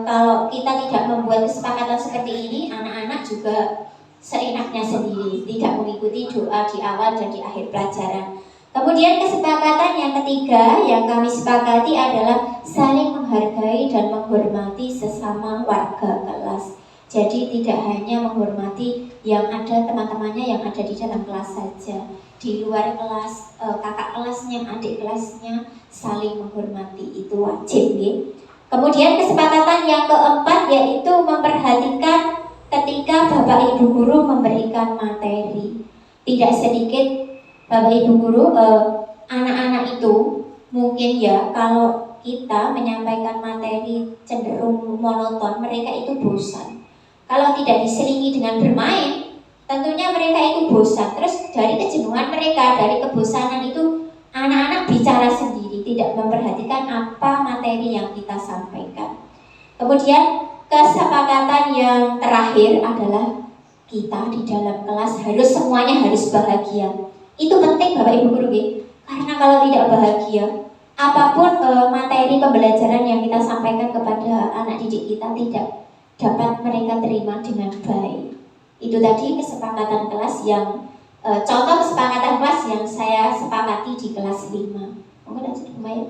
Speaker 4: kalau kita tidak membuat kesepakatan seperti ini, anak-anak juga seenaknya sendiri, tidak mengikuti doa di awal dan di akhir pelajaran. Kemudian kesepakatan yang ketiga yang kami sepakati adalah saling menghargai dan menghormati sesama warga kelas. Jadi tidak hanya menghormati yang ada teman-temannya yang ada di dalam kelas saja, di luar kelas, kakak kelasnya, adik kelasnya saling menghormati, itu wajib ya. Kemudian kesepakatan yang keempat yaitu memperhatikan ketika Bapak Ibu guru memberikan materi. Tidak sedikit Bapak Ibu guru, anak-anak itu mungkin ya kalau kita menyampaikan materi cenderung monoton, mereka itu bosan. Kalau tidak diselingi dengan bermain, tentunya mereka itu bosan. Terus dari kejenuhan mereka, dari kebosanan itu, anak-anak bicara sendiri, tidak memperhatikan apa materi yang kita sampaikan. Kemudian kesepakatan yang terakhir adalah kita di dalam kelas semuanya harus bahagia. Itu penting Bapak Ibu guru ya. Karena kalau tidak bahagia, apapun materi pembelajaran yang kita sampaikan kepada anak didik kita tidak dapat mereka terima dengan baik. Itu tadi kesepakatan kelas yang contoh kesepakatan kelas yang saya sepakati di kelas 5. Monggo lanjut Maya.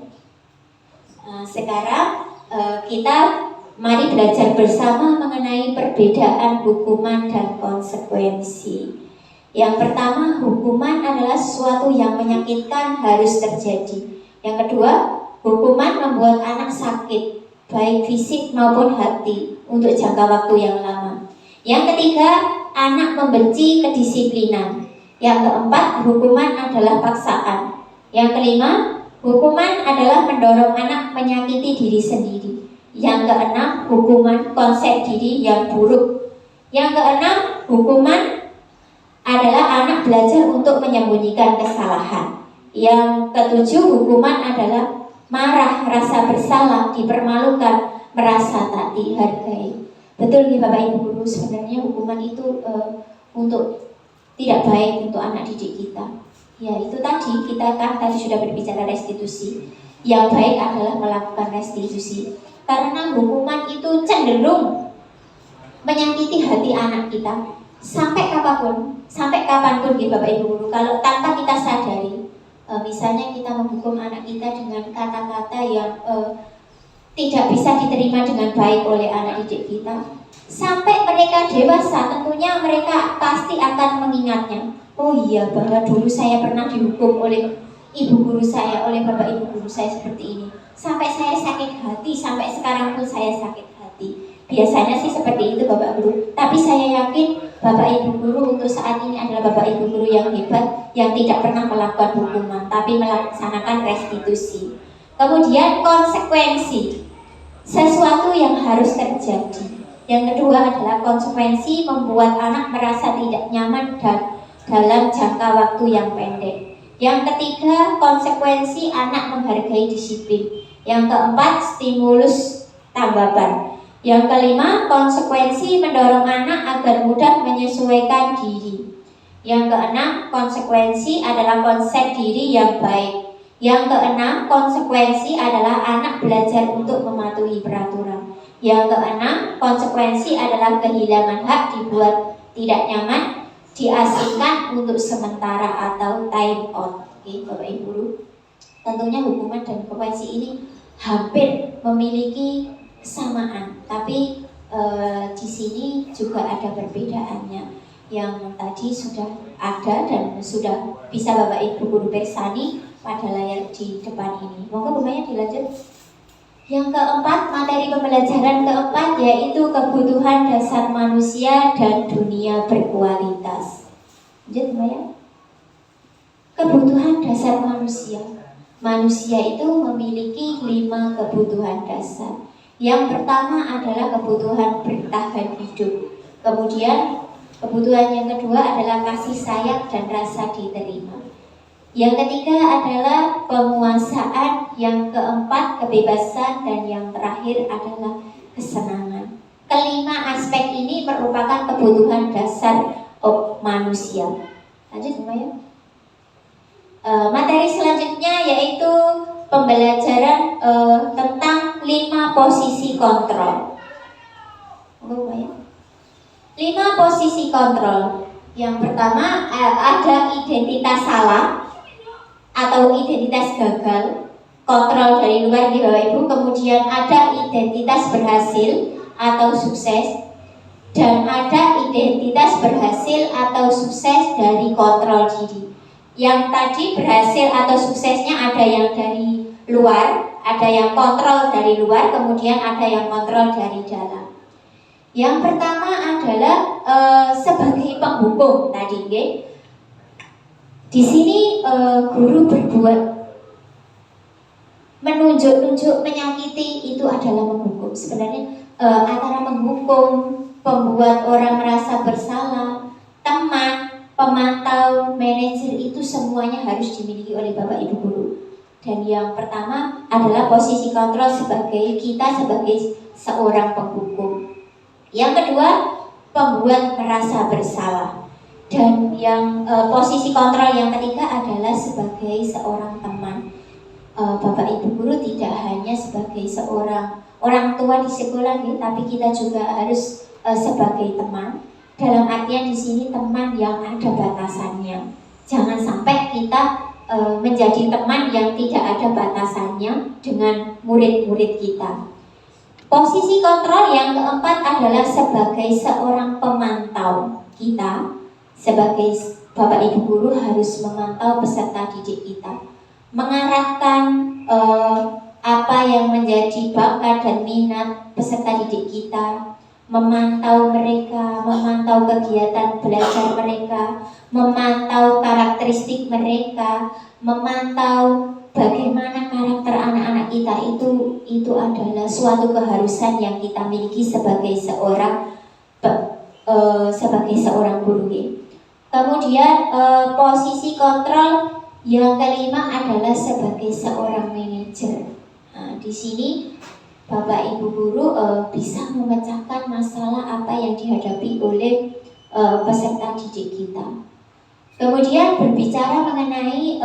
Speaker 4: Sekarang kita mari belajar bersama mengenai perbedaan hukuman dan konsekuensi. Yang pertama, hukuman adalah sesuatu yang menyakitkan harus terjadi. Yang kedua, hukuman membuat anak sakit, baik fisik maupun hati, untuk jangka waktu yang lama. Yang ketiga, anak membenci kedisiplinan. Yang keempat, hukuman adalah paksaan. Yang kelima, hukuman adalah mendorong anak menyakiti diri sendiri. Yang keenam, hukuman konsep diri yang buruk. Yang keenam, hukuman adalah anak belajar untuk menyembunyikan kesalahan. Yang ketujuh, hukuman adalah marah, rasa bersalah, dipermalukan, merasa tak dihargai. Betul nih Bapak Ibu guru, sebenarnya hukuman itu untuk tidak baik untuk anak didik kita. Ya itu tadi, kita kan tadi sudah berbicara restitusi. Yang baik adalah melakukan restitusi. Karena hukuman itu cenderung menyakiti hati anak kita sampai kapanpun gitu Bapak Ibu Guru. Kalau tanpa kita sadari, misalnya kita menghukum anak kita dengan kata-kata yang tidak bisa diterima dengan baik oleh anak didik kita, sampai mereka dewasa tentunya mereka pasti akan mengingatnya. Oh iya, bahwa dulu saya pernah dihukum oleh ibu guru saya, oleh bapak ibu guru saya seperti ini. Sampai saya sakit hati, sampai sekarang pun saya sakit hati. Biasanya sih seperti itu Bapak Guru. Tapi saya yakin Bapak Ibu Guru untuk saat ini adalah Bapak Ibu Guru yang hebat, yang tidak pernah melakukan hukuman, tapi melaksanakan restitusi. Kemudian konsekuensi, sesuatu yang harus terjadi. Yang kedua adalah konsekuensi membuat anak merasa tidak nyaman dan dalam jangka waktu yang pendek. Yang ketiga, konsekuensi anak menghargai disiplin. Yang keempat, stimulus tambahan. Yang kelima, konsekuensi mendorong anak agar mudah menyesuaikan diri. Yang keenam, konsekuensi adalah konsep diri yang baik. Yang keenam, konsekuensi adalah anak belajar untuk mematuhi peraturan. Yang keenam, konsekuensi adalah kehilangan hak, dibuat tidak nyaman, diasingkan untuk sementara atau time out. Oke, Bapak Ibu Guru. Tentunya hukuman dan konsekuensi ini hampir memiliki kesamaan, tapi di sini juga ada perbedaannya. Yang tadi sudah ada dan sudah bisa Bapak Ibu Guru persani pada layar di depan ini. Monggo Bu Maya dilanjut. Yang keempat, materi pembelajaran keempat yaitu kebutuhan dasar manusia dan dunia berkualitas. Lanjut Bu Maya. Kebutuhan dasar manusia. Manusia itu memiliki 5 kebutuhan dasar. Yang pertama adalah kebutuhan bertahan hidup. Kemudian kebutuhan yang kedua adalah kasih sayang dan rasa diterima. Yang ketiga adalah penguasaan. Yang keempat kebebasan. Dan yang terakhir adalah kesenangan. Kelima aspek ini merupakan kebutuhan dasar manusia. Lanjut Bu Maya. Materi selanjutnya yaitu pembelajaran tentang 5 posisi kontrol. 5 posisi kontrol. Yang pertama ada identitas salah atau identitas gagal, kontrol dari luar di Bapak Ibu. Kemudian ada identitas berhasil atau sukses, dan ada identitas berhasil atau sukses dari kontrol diri. Yang tadi berhasil atau suksesnya ada yang dari luar, ada yang kontrol dari luar, kemudian ada yang kontrol dari dalam. Yang pertama adalah sebagai penghukum tadi, okay? Di sini guru berbuat menunjuk-nunjuk, menyakiti, itu adalah menghukum. Sebenarnya antara menghukum, membuat orang merasa bersalah, teman, pemantau, manajer, itu semuanya harus dimiliki oleh Bapak Ibu Guru. Dan yang pertama adalah posisi kontrol sebagai kita sebagai seorang penghukum. Yang kedua, pembuat merasa bersalah. Dan yang posisi kontrol yang ketiga adalah sebagai seorang teman. Bapak Ibu Guru tidak hanya sebagai seorang orang tua di sekolah, tapi kita juga harus sebagai teman. Dalam artian di sini teman yang ada batasannya. Jangan sampai kita menjadi teman yang tidak ada batasannya dengan murid-murid kita. Posisi kontrol yang keempat adalah sebagai seorang pemantau. Kita sebagai Bapak Ibu Guru harus memantau peserta didik kita, mengarahkan apa yang menjadi bakat dan minat peserta didik kita, memantau mereka, memantau kegiatan belajar mereka, memantau karakteristik mereka, memantau bagaimana karakter anak-anak kita. Itu adalah suatu keharusan yang kita miliki sebagai seorang guru. Kemudian posisi kontrol yang kelima adalah sebagai seorang manajer. Nah, di sini Bapak Ibu Guru bisa memecahkan masalah apa yang dihadapi oleh peserta didik kita. Kemudian berbicara mengenai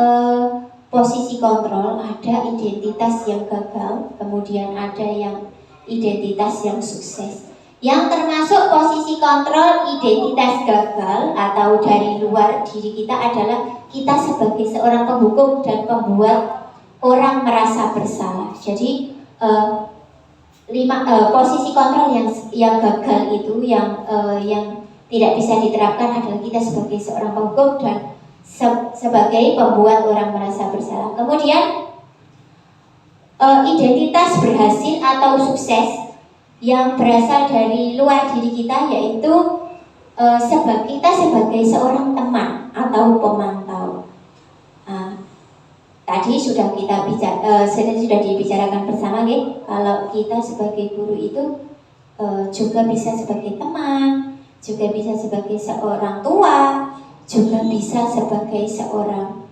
Speaker 4: posisi kontrol, ada identitas yang gagal, kemudian ada yang identitas yang sukses. yang termasuk posisi kontrol identitas gagal atau dari luar diri kita adalah kita sebagai seorang penghukum dan pembuat orang merasa bersalah. Jadi posisi kontrol yang gagal itu yang tidak bisa diterapkan adalah kita sebagai seorang penghukum dan sebagai pembuat orang merasa bersalah. Kemudian identitas berhasil atau sukses yang berasal dari luar diri kita, yaitu kita sebagai seorang teman atau pemantau. Tadi sudah dibicarakan bersama, kalau kita sebagai guru itu juga bisa sebagai teman, juga bisa sebagai seorang tua, juga bisa sebagai seorang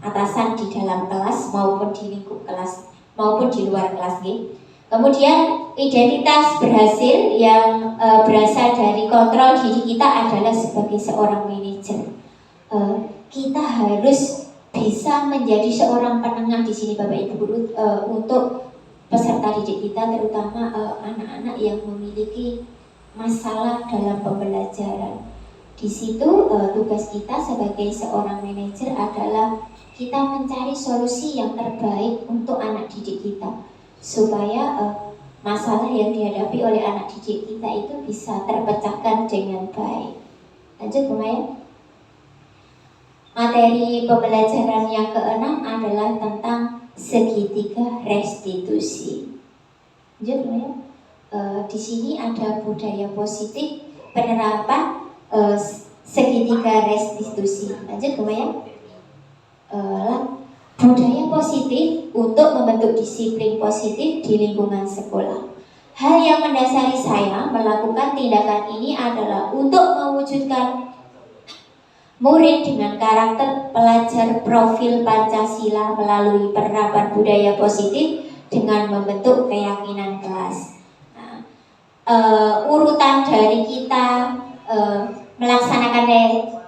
Speaker 4: atasan di dalam kelas maupun di lingkup kelas maupun di luar kelas. Kemudian identitas berhasil yang berasal dari kontrol diri kita adalah sebagai seorang manajer. Kita harus bisa menjadi seorang penengah di sini, Bapak Ibu Guru, untuk peserta didik kita, terutama anak-anak yang memiliki masalah dalam pembelajaran. Di situ tugas kita sebagai seorang manajer adalah kita mencari solusi yang terbaik untuk anak didik kita, supaya masalah yang dihadapi oleh anak didik kita itu bisa terpecahkan dengan baik. Lanjut, Bu Maya. Materi pembelajaran yang keenam adalah tentang segitiga restitusi. Lanjut, Bu Maya. Di sini ada budaya positif penerapan segitiga restitusi. Lanjut, Bu Maya. Budaya positif untuk membentuk disiplin positif di lingkungan sekolah. Hal yang mendasari saya melakukan tindakan ini adalah untuk mewujudkan murid dengan karakter pelajar profil Pancasila melalui penerapan budaya positif dengan membentuk keyakinan kelas. Urutan dari kita melaksanakan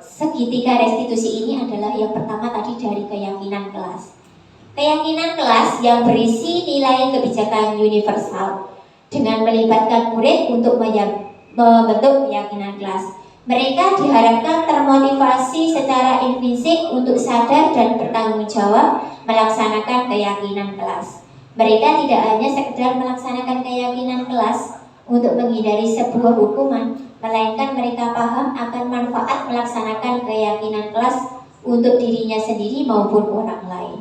Speaker 4: segitiga restitusi ini adalah yang pertama tadi dari keyakinan kelas. Keyakinan kelas yang berisi nilai kebijakan universal dengan melibatkan murid untuk membentuk keyakinan kelas. Mereka diharapkan termotivasi secara intrinsik untuk sadar dan bertanggung jawab melaksanakan keyakinan kelas. Mereka tidak hanya sekedar melaksanakan keyakinan kelas untuk menghindari sebuah hukuman, melainkan mereka paham akan manfaat melaksanakan keyakinan kelas untuk dirinya sendiri maupun orang lain.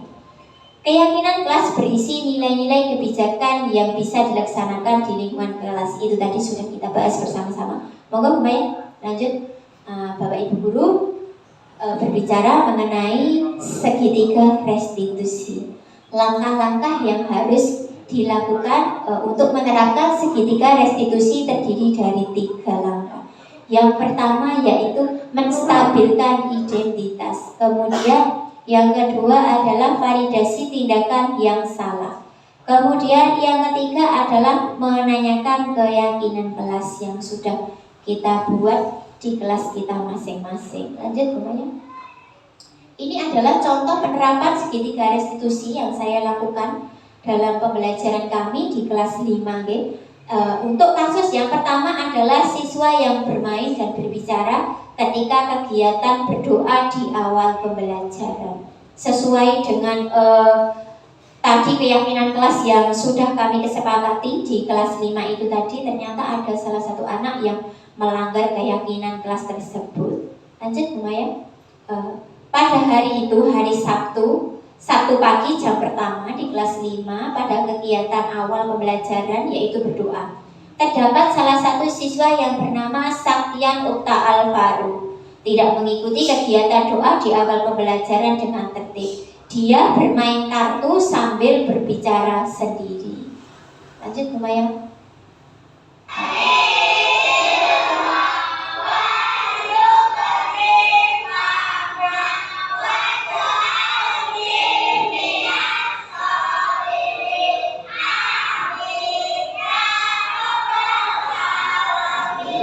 Speaker 4: Keyakinan kelas berisi nilai-nilai kebijakan yang bisa dilaksanakan di lingkungan kelas. Itu tadi sudah kita bahas bersama-sama. Monggo Bu Maya, lanjut. Bapak Ibu Guru berbicara mengenai segitiga restitusi. Langkah-langkah yang harus dilakukan untuk menerapkan segitiga restitusi terdiri dari 3 langkah. Yang pertama yaitu menstabilkan identitas. Kemudian yang kedua adalah validasi tindakan yang salah. Kemudian yang ketiga adalah menanyakan keyakinan kelas yang sudah kita buat di kelas kita masing-masing. Lanjut, Bu Maya. Ini adalah contoh penerapan segitiga restitusi yang saya lakukan dalam pembelajaran kami di kelas 5G. Untuk kasus yang pertama adalah siswa yang bermain dan berbicara ketika kegiatan berdoa di awal pembelajaran. Sesuai dengan tadi keyakinan kelas yang sudah kami kesepakati di kelas 5 itu tadi, ternyata ada salah satu anak yang melanggar keyakinan kelas tersebut. Lanjut, Bu Maya. Pada hari itu, hari Sabtu pagi jam pertama di kelas 5 pada kegiatan awal pembelajaran yaitu berdoa, terdapat salah satu siswa yang bernama Saktian Ukta Alvaru tidak mengikuti kegiatan doa di awal pembelajaran dengan tertib. Dia bermain kartu sambil berbicara sendiri. Lanjut, Bu Maya.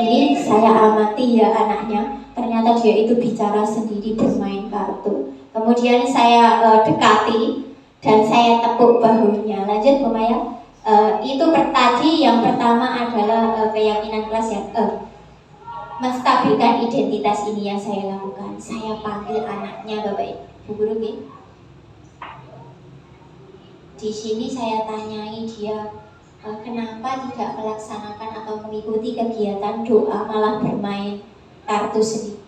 Speaker 4: Ini saya amati ya anaknya, ternyata dia itu bicara sendiri bermain kartu. Kemudian saya dekati dan saya tepuk bahunya. Lanjut, Bu Maya. Itu tadi yang pertama adalah keyakinan kelas yang menstabilkan identitas ini yang saya lakukan. Saya panggil anaknya Bapak Ibu Guru nih. Di sini saya tanyai dia kenapa tidak melaksanakan atau mengikuti kegiatan doa malah bermain kartu sendiri.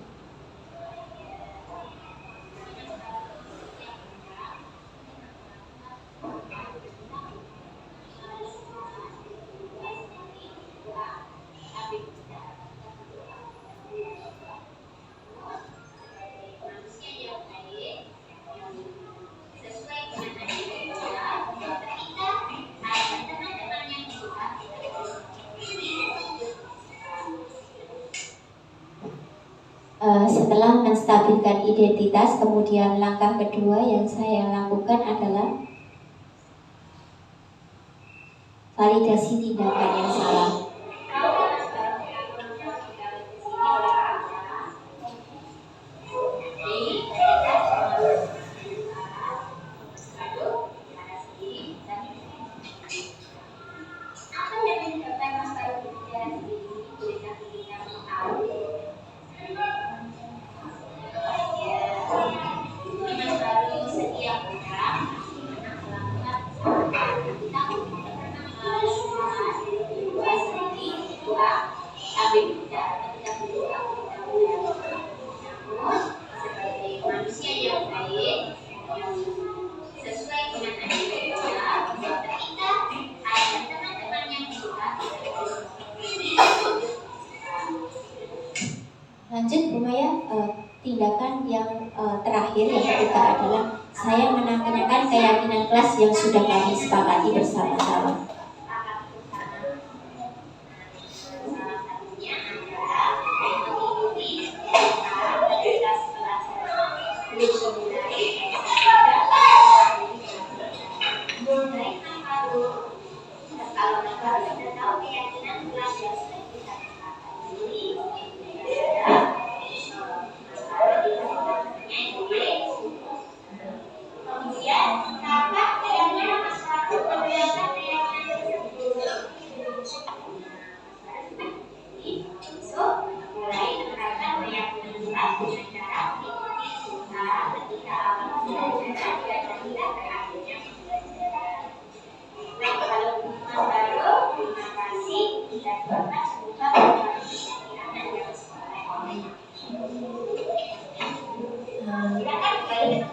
Speaker 4: Setelah menstabilkan identitas, kemudian langkah kedua yang saya lakukan adalah validasi tindakan yang salah. Lanjut Bu Maya, tindakan yang terakhir yang ketiga adalah saya menanyakan keyakinan kelas yang sudah kami sepakati bersama-sama.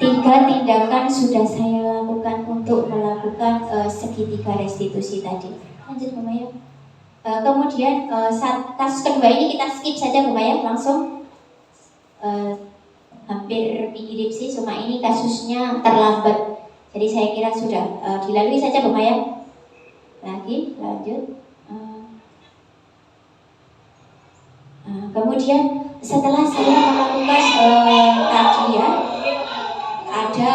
Speaker 4: Tiga tindakan sudah saya lakukan untuk melakukan segitiga restitusi tadi. Lanjut Bu Maya. Kemudian kasus kedua ini kita skip saja Bu Maya, langsung hampir mirip sih, cuma ini kasusnya terlambat. Jadi saya kira sudah dilalui saja Bu Maya. Lagi lanjut. Kemudian setelah saya melakukan tadi ya, ada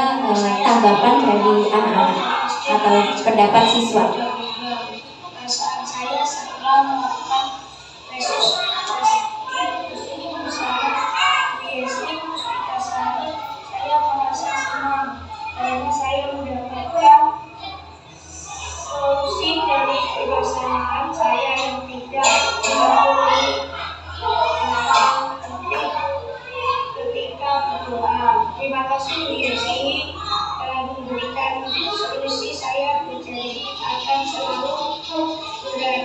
Speaker 4: tanggapan dari anak-anak atau pendapat siswa.
Speaker 3: Perasaan saya setelah melakukan restitusi ini bersama BSI Puspita Sari, saya merasa senang karena saya mendapatkan solusi dari pelaksanaan saya yang tidak melalui ketika berdoa. Terima kasih BSI telah memberikan solusi. Saya berjanji akan selalu berdoa dengan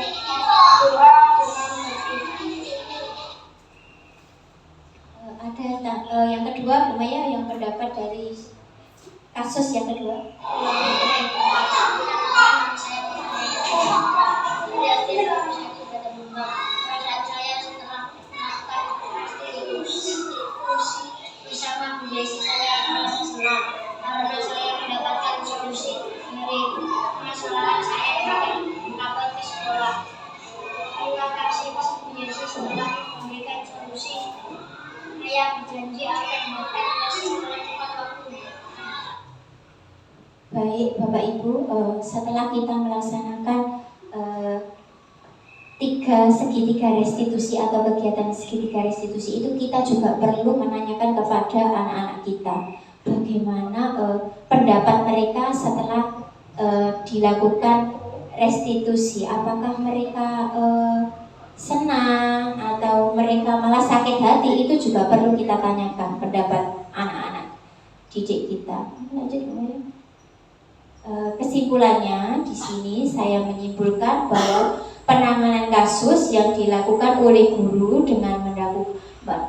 Speaker 3: hati.
Speaker 4: Ada yang kedua Bu Maya, yang pendapat dari kasus yang kedua.
Speaker 3: Perasaan saya setelah melakukan restitusi bersama BSI, saya merasa senang karena saya mendapatkan solusi dari permasalahan saya yang dapat di sekolah. Terima kasih BSI setelah memberikan solusi. Saya berjanji akan melakukan secepat waktu.
Speaker 4: Baik Bapak Ibu, setelah kita melaksanakan segitiga restitusi atau kegiatan segitiga restitusi itu, kita juga perlu menanyakan kepada anak-anak kita bagaimana pendapat mereka setelah dilakukan restitusi, apakah mereka senang atau mereka malah sakit hati, itu juga perlu kita tanyakan pendapat anak-anak didik kita. Lanjut, kesimpulannya di sini saya menyimpulkan bahwa penanganan kasus yang dilakukan oleh guru dengan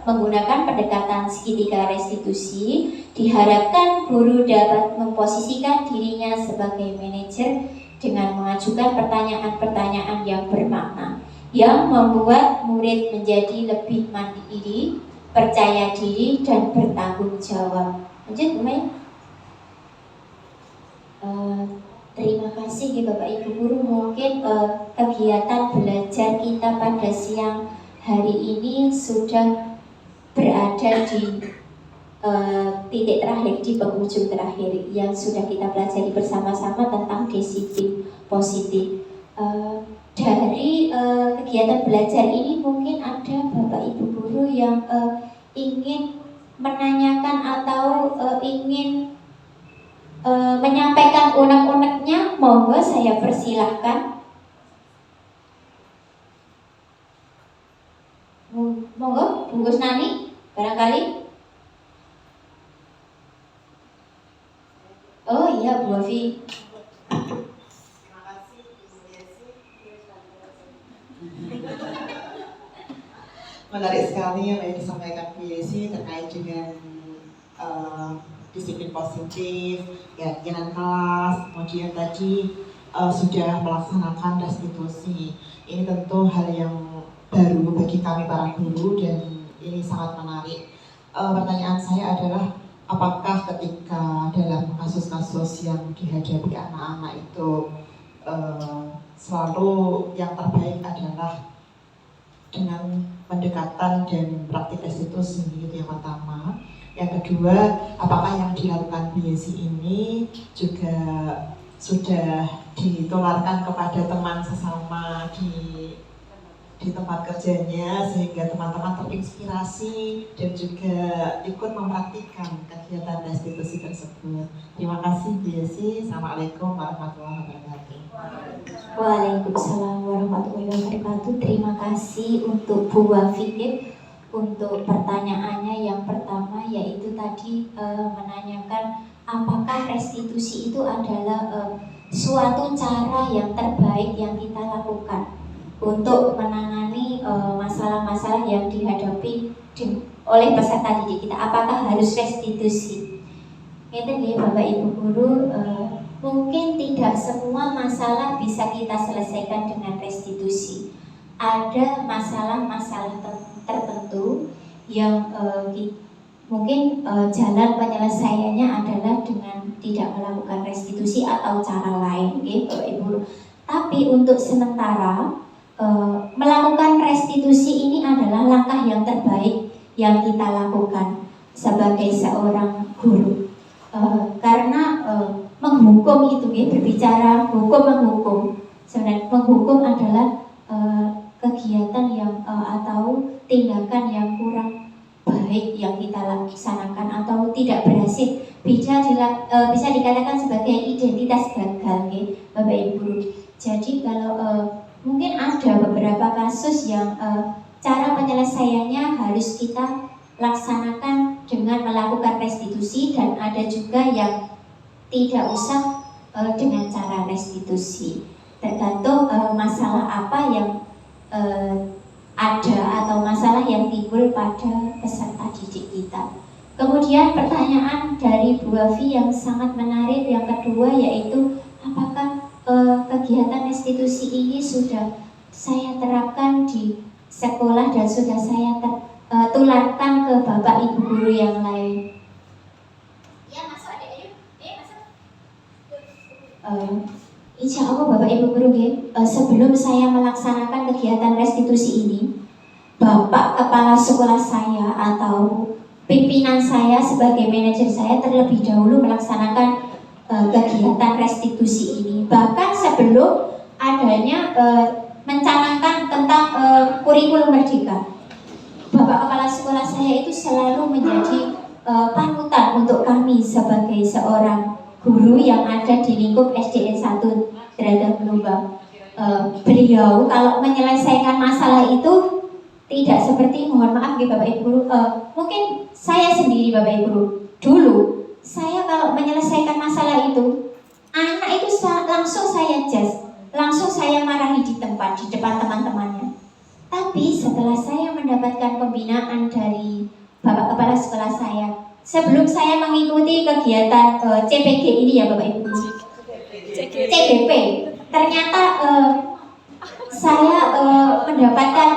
Speaker 4: menggunakan pendekatan segitiga restitusi, diharapkan guru dapat memposisikan dirinya sebagai manajer dengan mengajukan pertanyaan-pertanyaan yang bermakna, yang membuat murid menjadi lebih mandiri, percaya diri, dan bertanggung jawab. Lanjut, Bu Maya. Terima kasih ya Bapak Ibu Guru. Mungkin kegiatan belajar kita pada siang hari ini sudah berada di titik terakhir, di penghujung terakhir yang sudah kita pelajari bersama-sama tentang disiplin positif. Dari kegiatan belajar ini mungkin ada Bapak Ibu Guru yang ingin menanyakan atau ingin menyampaikan unek-uneknya. Monggo saya persilahkan. Monggo Bu Kusnani barangkali. Oh iya Bu Afi.
Speaker 5: Terima kasih Ibu Desi. Menarik sekali yang disampaikan Bu Desi terkait dengan disiplin positif, keyakinan kelas, kemudian tadi sudah melaksanakan restitusi. Ini tentu hal yang baru bagi kami para guru dan ini sangat menarik. Pertanyaan saya adalah, apakah ketika dalam kasus-kasus yang dihadapi anak-anak itu selalu yang terbaik adalah dengan pendekatan dan praktik restitusi, itu yang pertama. Yang kedua, apakah yang dilakukan BSI ini juga sudah ditularkan kepada teman sesama di tempat kerjanya, sehingga teman-teman terinspirasi dan juga ikut mempraktikkan kegiatan restitusi tersebut. Terima kasih BSI. Assalamualaikum warahmatullahi wabarakatuh.
Speaker 4: Waalaikumsalam warahmatullahi wabarakatuh. Terima kasih untuk Bu Wafi untuk pertanyaannya. Yang pertama yaitu tadi menanyakan apakah restitusi itu adalah suatu cara yang terbaik yang kita lakukan untuk menangani masalah-masalah yang dihadapi oleh peserta didik kita. Apakah harus restitusi? Itu ya Bapak Ibu Guru, mungkin tidak semua masalah bisa kita selesaikan dengan restitusi. Ada masalah-masalah tertentu yang mungkin jalan penyelesaiannya adalah dengan tidak melakukan restitusi atau cara lain, gitu Bapak Ibu. Tapi untuk sementara melakukan restitusi ini adalah langkah yang terbaik yang kita lakukan sebagai seorang guru, karena menghukum itu ya, berbicara hukum menghukum, sebenarnya menghukum adalah kegiatan yang atau tindakan yang kurang baik yang kita laksanakan atau tidak berhasil, bisa dikatakan sebagai identitas gagal ya Bapak Ibu Guru. Jadi kalau mungkin ada beberapa kasus yang cara penyelesaiannya harus kita laksanakan dengan melakukan restitusi, dan ada juga yang tidak usah dengan cara restitusi, tergantung masalah apa yang ada atau masalah yang timbul pada peserta didik kita. Kemudian pertanyaan dari Bu Afi yang sangat menarik yang kedua yaitu apakah kegiatan restitusi ini sudah saya terapkan di sekolah dan sudah saya tularkan ke Bapak Ibu Guru yang lain.
Speaker 3: Ya, masuk adik-adik. Masuk.
Speaker 4: Insya Allah Bapak Ibu Guru sebelum saya melaksanakan kegiatan restitusi ini, Bapak Kepala Sekolah saya atau pimpinan saya sebagai manajer saya terlebih dahulu melaksanakan kegiatan restitusi ini. Bahkan sebelum adanya mencanangkan tentang kurikulum merdeka, Bapak Kepala Sekolah saya itu selalu menjadi panutan untuk kami sebagai seorang guru yang ada di lingkup SDN 1 Derajat Gelombang. Beliau kalau menyelesaikan masalah itu tidak seperti, mohon maaf ya Bapak Ibu Guru, mungkin saya sendiri Bapak Ibu Guru, dulu saya kalau menyelesaikan masalah itu, anak itu langsung saya jas, langsung saya marahi di tempat, di depan teman-temannya. Tapi setelah saya mendapatkan pembinaan dari Bapak Kepala Sekolah saya, sebelum saya mengikuti kegiatan CPG ini ya Bapak Ibu, CBP, ternyata saya mendapatkan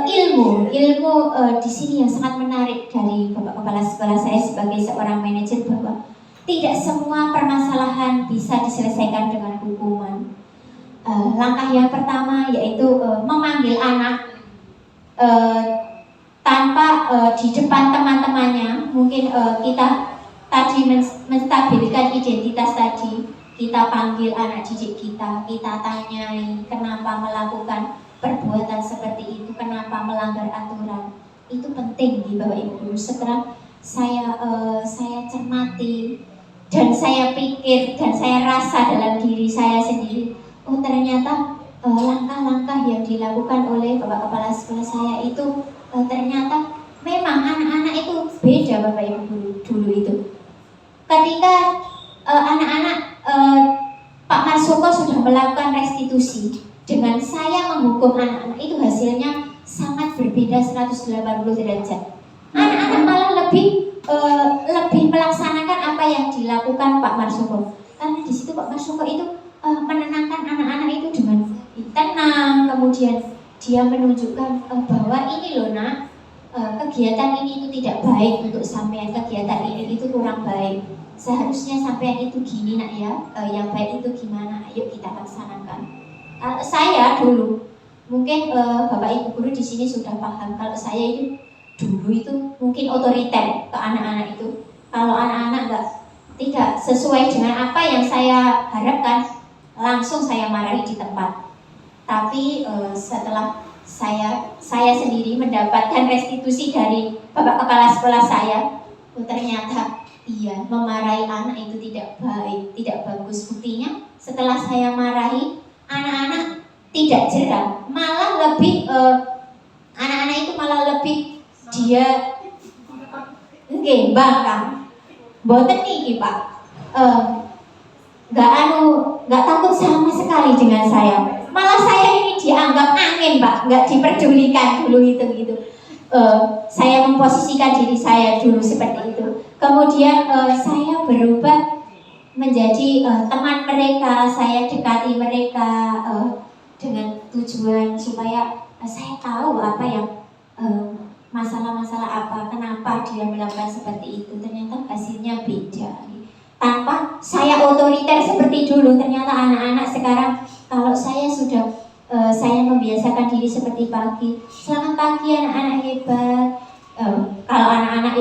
Speaker 4: ilmu di sini yang sangat menarik dari Bapak Kepala Sekolah saya sebagai seorang manajer, bahwa tidak semua permasalahan bisa diselesaikan dengan hukuman. Langkah yang pertama yaitu memanggil anak tanpa di depan teman-temannya. Mungkin kita tadi menstabilkan identitas tadi, kita panggil anak didik kita tanyai kenapa melakukan perbuatan seperti itu, kenapa melanggar aturan. Itu penting di Bapak Ibu. Setelah saya cermati dan saya pikir dan saya rasa dalam diri saya sendiri, oh ternyata langkah-langkah yang dilakukan oleh Bapak Kepala Sekolah saya itu ternyata memang anak-anak itu beda Bapak Ibu dulu itu. Ketika anak-anak Pak Marsuko sudah melakukan restitusi, dengan saya menghukum anak-anak itu hasilnya sangat berbeda 180 derajat. Anak-anak malah lebih melaksanakan apa yang dilakukan Pak Marsuko, karena di situ Pak Marsuko itu menenangkan anak-anak itu dengan tenang, kemudian dia menunjukkan bahwa ini loh nak, kegiatan ini itu tidak baik untuk sampean, kegiatan ini itu kurang baik, seharusnya sampean itu gini nak ya, yang baik itu gimana, ayo kita laksanakan. Saya dulu, mungkin Bapak Ibu Guru di sini sudah paham, kalau saya itu dulu itu mungkin otoriter ke anak-anak itu. Kalau anak-anak tidak sesuai dengan apa yang saya harapkan, langsung saya marahi di tempat. Tapi setelah saya sendiri mendapatkan restitusi dari Bapak Kepala Sekolah saya, ternyata iya, memarahi anak itu tidak baik, tidak bagus. Buktinya setelah saya marahi, anak-anak tidak jerah, malah lebih anak-anak itu malah lebih dia bahkan boten niki Pak, nggak takut sama sekali dengan saya. Malah saya ini dianggap angin Pak, nggak diperdulikan dulu itu gitu. Saya memposisikan diri saya dulu seperti itu. Kemudian saya berubah menjadi teman mereka, saya dekati mereka dengan tujuan supaya saya tahu apa yang masalah-masalah apa, kenapa dia melakukan seperti itu. Ternyata hasilnya beda. Tanpa saya otoriter seperti dulu, ternyata anak-anak sekarang, kalau saya sudah saya membiasakan diri seperti pagi, selamat pagi anak-anak hebat. Kalau anak-anak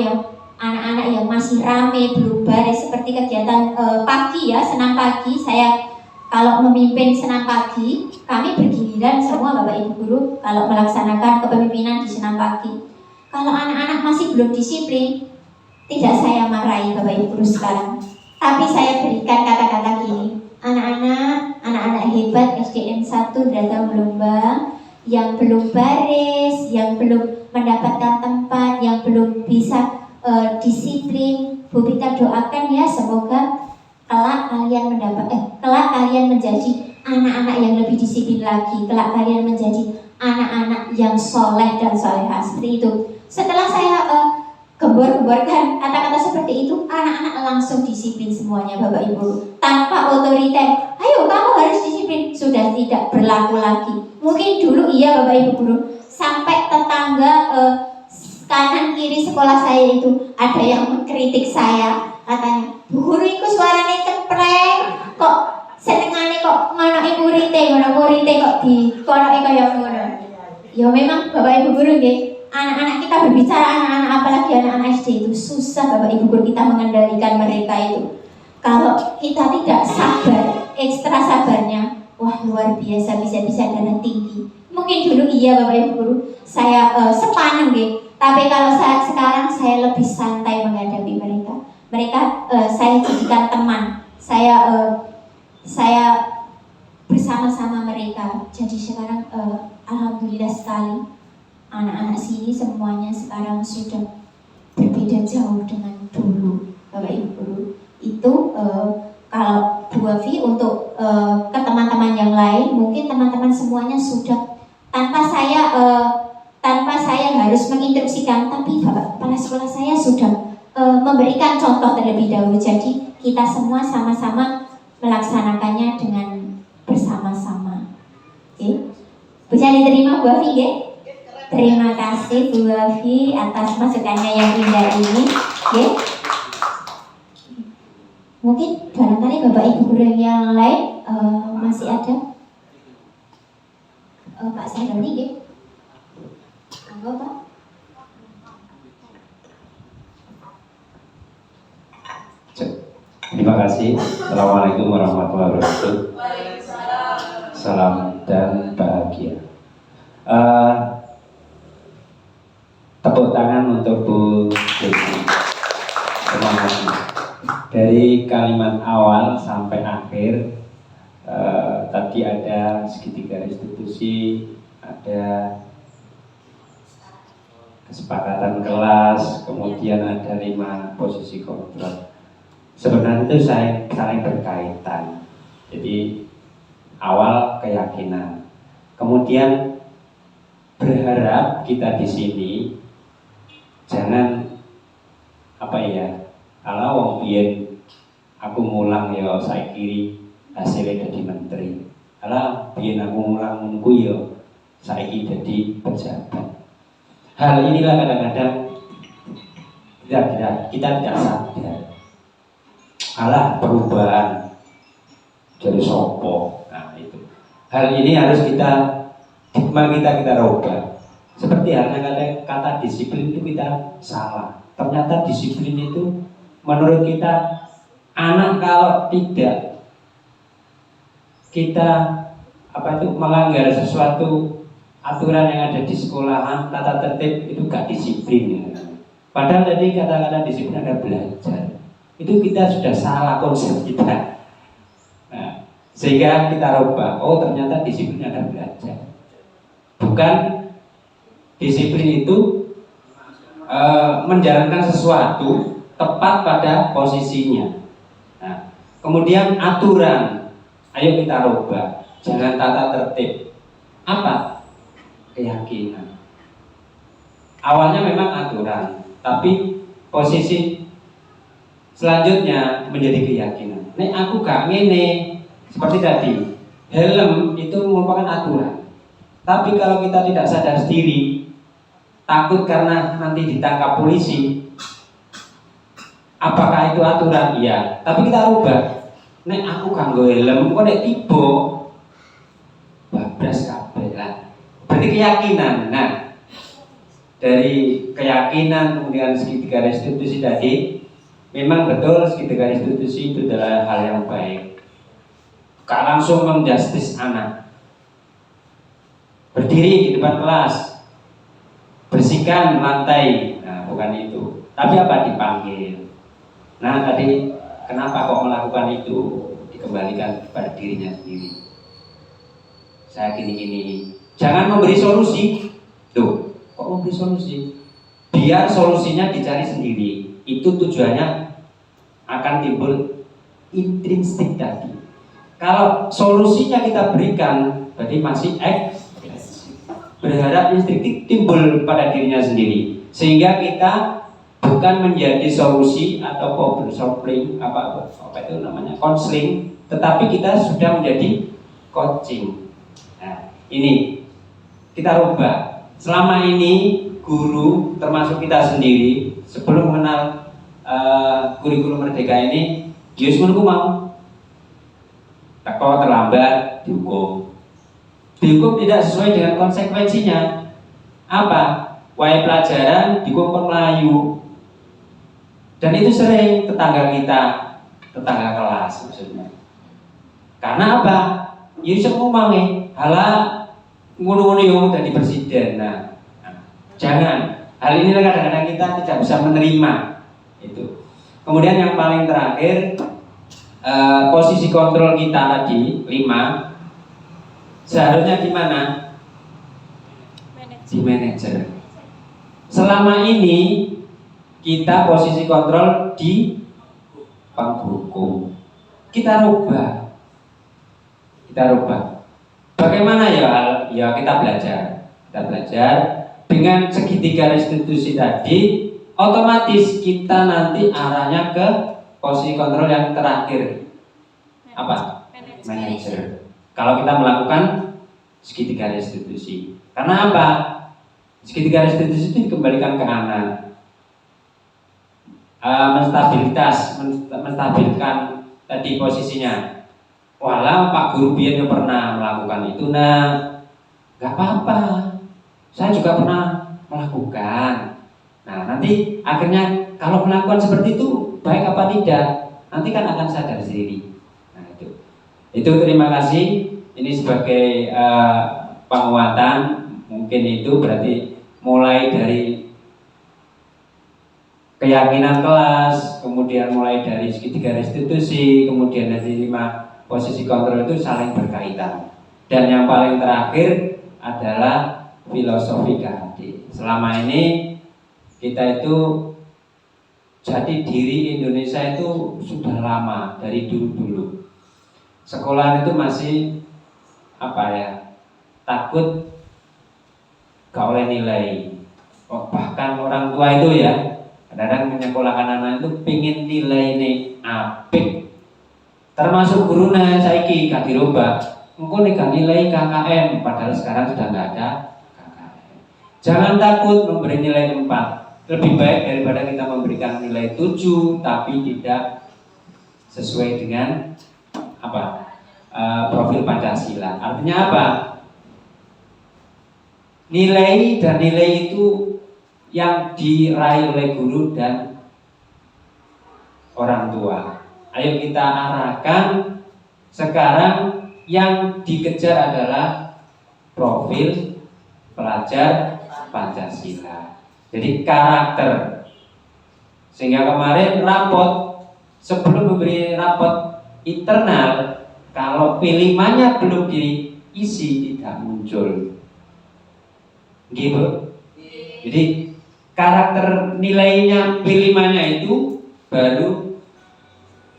Speaker 4: yang masih rame belum baris seperti kegiatan pagi ya, senam pagi, saya kalau memimpin senam pagi, kami bergiliran semua Bapak Ibu Guru kalau melaksanakan kepemimpinan di senam pagi. Kalau anak-anak masih belum disiplin, tidak saya marahi Bapak Ibu Guru sekarang, tapi saya berikan kata-kata gini, anak-anak hebat SDN 1 Derajat Gelombang yang belum baris, yang belum mendapatkan tempat, yang belum bisa disiplin, Bu Pita doakan ya, semoga kelak kalian menjadi anak-anak yang lebih disiplin lagi, kelak kalian menjadi anak-anak yang soleh dan solehah, seperti itu. Setelah saya gembor-gemborkan kata-kata seperti itu, anak-anak langsung disiplin semuanya Bapak Ibu, tanpa otoriter. Ayo kamu harus disiplin, sudah tidak berlaku lagi. Mungkin dulu iya Bapak Ibu Guru, sampai tetangga kanan kiri sekolah saya itu ada yang mengkritik saya, katanya Bu Guru itu suaranya cepreng, kok senengane kok ngonoki murite kok di konoki kaya ngono. Ya memang Bapak Ibu Guru nggih, anak-anak kita berbicara, anak-anak apalagi anak-anak SD itu susah Bapak Ibu Guru kita mengendalikan mereka itu. Kalau kita tidak sabar, ekstra sabarnya, wah luar biasa, bisa-bisa darah tinggi. Mungkin dulu iya Bapak Ibu Guru, saya sepaneng nggih. Tapi kalau saat sekarang saya lebih santai menghadapi mereka. Saya jadikan teman. Saya bersama-sama mereka. Jadi sekarang alhamdulillah sekali anak-anak sini semuanya sekarang sudah berbeda jauh dengan dulu, Bapak Ibu Guru. Itu kalau Bu Wafi untuk ke teman-teman yang lain, mungkin teman-teman semuanya sudah tanpa saya harus menginstruksikan, tapi Bapak Kepala Sekolah saya sudah memberikan contoh terlebih dahulu. Jadi kita semua sama-sama melaksanakannya dengan bersama-sama. Oke, bisa diterima Bu Wafi, ya? Terima kasih Bu Wafi atas masukannya yang indah ini. Ya. Mungkin barangkali Bapak Ibu guru yang lain masih ada. Pak Sadari, ya. Monggo, Pak.
Speaker 6: Terima kasih. Assalamualaikum warahmatullahi wabarakatuh. Salam dan bahagia. Tepuk tangan untuk Bu Desi. Terima kasih. Dari kalimat awal sampai akhir, tadi ada segitiga restitusi, ada kesepakatan kelas, kemudian ada 5 posisi kontrol. Sebenarnya itu saling berkaitan. Jadi awal keyakinan, kemudian berharap kita di sini jangan kalau wong biyen aku mulang ya saya kiri hasilnya jadi menteri, kalau biyen aku mulang menunggu ya saya jadi pejabat. Hal inilah kadang-kadang kita tidak sadar. Alah perubahan jadi sopo. Nah itu. Hal ini harus kita rubah. Seperti halnya kata disiplin itu kita salah. Ternyata disiplin itu menurut kita anak kalau tidak kita melanggar sesuatu aturan yang ada di sekolahan, tata tertib itu gak disiplin. Padahal tadi kata-kata disiplin ada belajar. Itu kita sudah salah konsep kita. Nah, sehingga kita rubah. Oh ternyata disiplin ada belajar. Bukan disiplin itu menjalankan sesuatu tepat pada posisinya. Nah, kemudian aturan, ayo kita rubah. Jangan tata tertib. Apa? Keyakinan. Awalnya memang aturan, tapi posisi selanjutnya menjadi keyakinan. Nek aku gak ngene, seperti tadi, helm itu merupakan aturan. Tapi kalau kita tidak sadar diri, takut karena nanti ditangkap polisi, apakah itu aturan? Iya. Tapi kita rubah. Nek aku kanggo helm, kok nek tiba bablas kabeh lah. Berarti keyakinan. Nah, dari keyakinan kemudian segitiga restitusi tadi. Memang betul segitiga restitusi itu adalah hal yang baik. Gak langsung menjustis anak. Berdiri di depan kelas, bersihkan lantai. Nah, bukan itu. Tapi apa? Dipanggil. Nah, tadi kenapa kok melakukan itu? Dikembalikan kepada dirinya sendiri. Saya gini-gini. Jangan memberi solusi. Tuh, kok memberi solusi? Biar solusinya dicari sendiri. Itu tujuannya akan timbul intrinsik tadi. Kalau solusinya kita berikan, berarti masih berharap instinktif timbul pada dirinya sendiri, sehingga kita bukan menjadi solusi atau problem solving apa itu namanya counseling, tetapi kita sudah menjadi coaching. Nah, ini kita rubah. Selama ini guru termasuk kita sendiri sebelum mengenal kurikulum Merdeka ini, Yusmunku mau teko terlambat dihukum tidak sesuai dengan konsekuensinya. Apa? Wae pelajaran dihukum Melayu. Dan itu sering tetangga kita, tetangga kelas maksudnya. Karena apa? Yusuf ngomong halah ngono-ngono yo dadi presiden. Nah, jangan. Hal ini kadang-kadang kita tidak bisa menerima itu. Kemudian yang paling terakhir, posisi kontrol kita tadi 5 seharusnya di mana? Di manajer. Selama ini kita posisi kontrol di penghukum. Kita rubah. Bagaimana ya? Ya kita belajar. Dengan segitiga restitusi tadi, otomatis kita nanti arahnya ke posisi kontrol yang terakhir. Apa? Manager. Kalau kita melakukan segitiga restitusi. Karena apa? Segitiga restitusi itu dikembalikan ke anak. Menstabilkan tadi posisinya. Walau Pak Guru Bian pernah melakukan itu, nah nggak apa-apa. Saya juga pernah melakukan. Nah nanti akhirnya kalau melakukan seperti itu baik apa tidak, nanti kan akan sadar sendiri. Nah itu terima kasih. Ini sebagai penguatan, mungkin itu berarti mulai dari keyakinan kelas, kemudian mulai dari segitiga restitusi, kemudian dari 5 posisi kontrol itu saling berkaitan. Dan yang paling terakhir adalah filosofi KHD. Selama ini kita itu jadi diri Indonesia itu sudah lama, dari dulu-dulu. Sekolah itu masih takut gak oleh nilai. Bahkan orang tua itu ya kadang-kadang menyekolahkan anak itu pingin nilai ini apik. Termasuk guruna saiki gak dirubah. Engko nek gak nilai KKM, padahal sekarang sudah nggak ada KKM. Jangan takut memberi nilai 4. Lebih baik daripada kita memberikan nilai 7 tapi tidak sesuai dengan profil Pancasila. Artinya apa? Nilai dan nilai itu yang diraih oleh guru dan orang tua. Ayo kita arahkan sekarang yang dikejar adalah profil pelajar Pancasila. Jadi karakter. Sehingga kemarin rapot, sebelum memberi rapot internal, kalau P5-nya belum diisi tidak muncul. Gitu. Jadi karakter nilainya P5-nya itu baru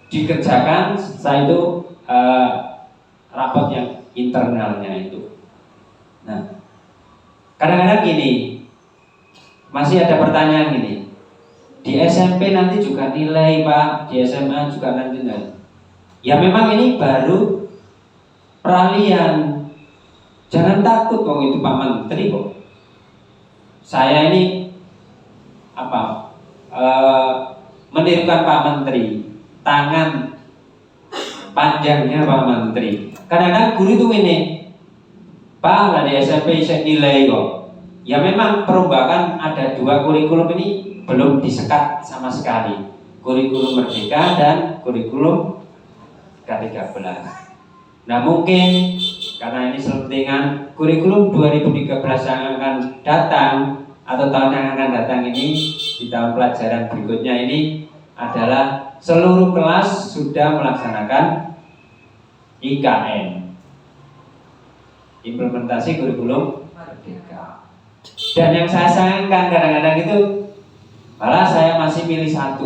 Speaker 6: dikerjakan setelah itu rapot yang internalnya itu. Nah, kadang-kadang gini, masih ada pertanyaan gini. Di SMP nanti juga nilai Pak, di SMA juga nanti nilai. Ya memang ini baru peralihan. Jangan takut kok itu Pak Menteri kok. Saya ini menirukan Pak Menteri. Tangan panjangnya Pak Menteri. Kadang-kadang guru itu ini, Pak lah di SMP saya nilai kok. Ya memang perombakan ada 2 kurikulum ini belum disekat sama sekali. Kurikulum Merdeka dan kurikulum K13. Nah mungkin karena ini selentingan kurikulum 2013 yang akan datang atau tahun yang akan datang ini, di tahun pelajaran berikutnya ini adalah seluruh kelas sudah melaksanakan IKN, implementasi kurikulum Merdeka. Dan yang saya sayangkan kadang-kadang itu malah saya masih milih 1,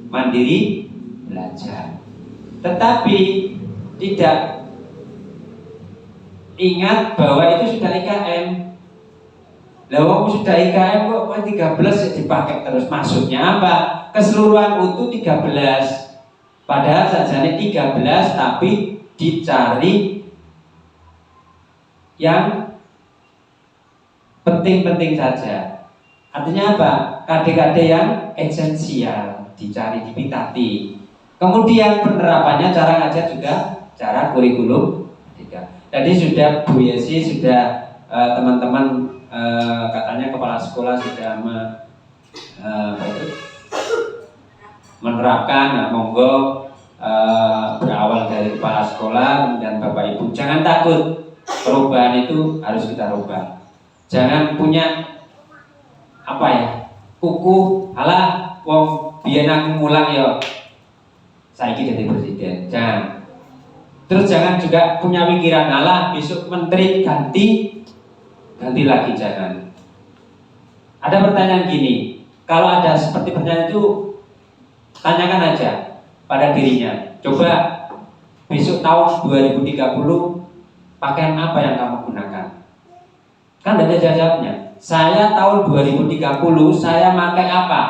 Speaker 6: mandiri belajar, tetapi tidak ingat bahwa itu sudah IKN. Lah wong sudah IKN kok 13 ya dipakai terus. Maksudnya apa? Keseluruhan utuh 13. Padahal sajane 13 tapi dicari yang penting-penting saja. Artinya apa? KD-KD yang esensial dicari, dipitati. Kemudian penerapannya cara ngajar juga cara kurikulum. Tadi sudah Bu Yesi, sudah teman-teman katanya kepala sekolah sudah menerapkan. Nah, monggo berawal dari kepala sekolah, kemudian Bapak Ibu jangan takut, perubahan itu harus kita rubah. Jangan punya kuku, alah wong biyen aku mulang ya saiki jadi presiden. Jangan. Terus jangan juga punya pikiran alah besok menteri ganti lagi, jangan. Ada pertanyaan gini, kalau ada seperti pertanyaan itu tanyakan aja pada dirinya. Coba besok tahun 2030 pakaian apa yang kamu gunakan? Kan ada jawabnya. Saya tahun 2030 saya pakai apa?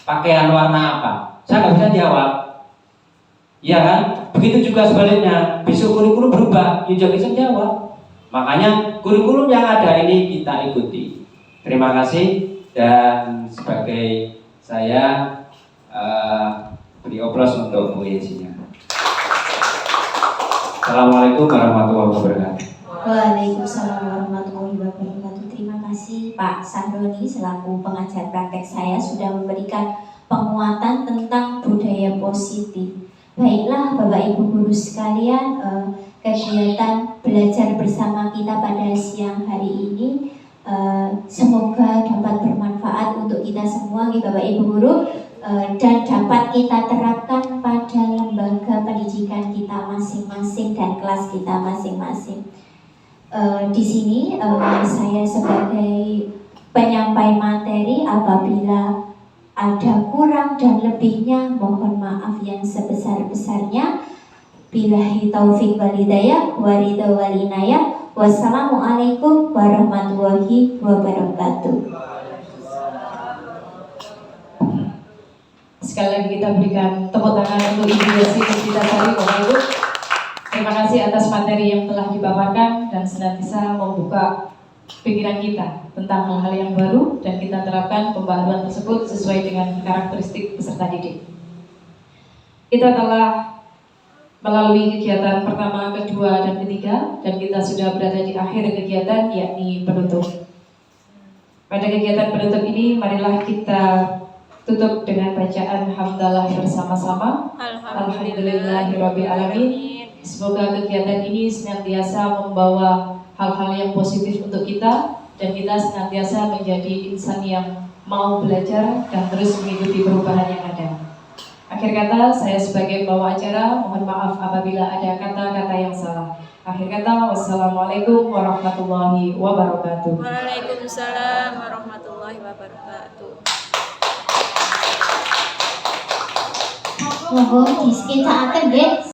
Speaker 6: Pakaian warna apa? Saya nggak bisa jawab. Iya kan? Begitu juga sebaliknya. Besok kurikulum berubah, ya juga bisa jawab. Makanya kurikulum yang ada ini kita ikuti. Terima kasih, dan sebagai saya beri oplos untuk Bu Yesinya. Assalamualaikum warahmatullahi wabarakatuh.
Speaker 4: Waalaikumsalam warahmatullahi wabarakatuh. Terima kasih Pak Sandoni selaku pengajar praktek saya sudah memberikan penguatan tentang budaya positif. Baiklah Bapak Ibu guru sekalian, kegiatan belajar bersama kita pada siang hari ini semoga dapat bermanfaat untuk kita semua Bapak Ibu guru, dan dapat kita terapkan pada lembaga pendidikan kita masing-masing dan kelas kita masing-masing. Di sini saya sebagai penyampai materi, apabila ada kurang dan lebihnya mohon maaf yang sebesar-besarnya. Billahi taufik wal hidayah wa ridha wal inayah. Wassalamualaikum warahmatullahi wabarakatuh.
Speaker 1: Sekali lagi kita berikan tepuk tangan untuk Ibu Yesi Puspitasari, Bapak Ibu. Terima kasih atas materi yang telah dipaparkan dan senantiasa membuka pikiran kita tentang hal-hal yang baru, dan kita terapkan pembaharuan tersebut sesuai dengan karakteristik peserta didik. Kita telah melalui kegiatan pertama, kedua, dan ketiga, dan kita sudah berada di akhir kegiatan, yakni penutup. Pada kegiatan penutup ini, marilah kita tutup dengan bacaan hamdalah bersama-sama. Alhamdulillahirabbil alamin. Semoga kegiatan ini senantiasa membawa hal-hal yang positif untuk kita, dan kita senantiasa menjadi insan yang mau belajar dan terus mengikuti perubahan yang ada. Akhir kata, saya sebagai pembawa acara mohon maaf apabila ada kata-kata yang salah. Akhir kata, wassalamualaikum warahmatullahi wabarakatuh.
Speaker 7: Waalaikumsalam warahmatullahi wabarakatuh.
Speaker 4: Monggo disekitaken nggih.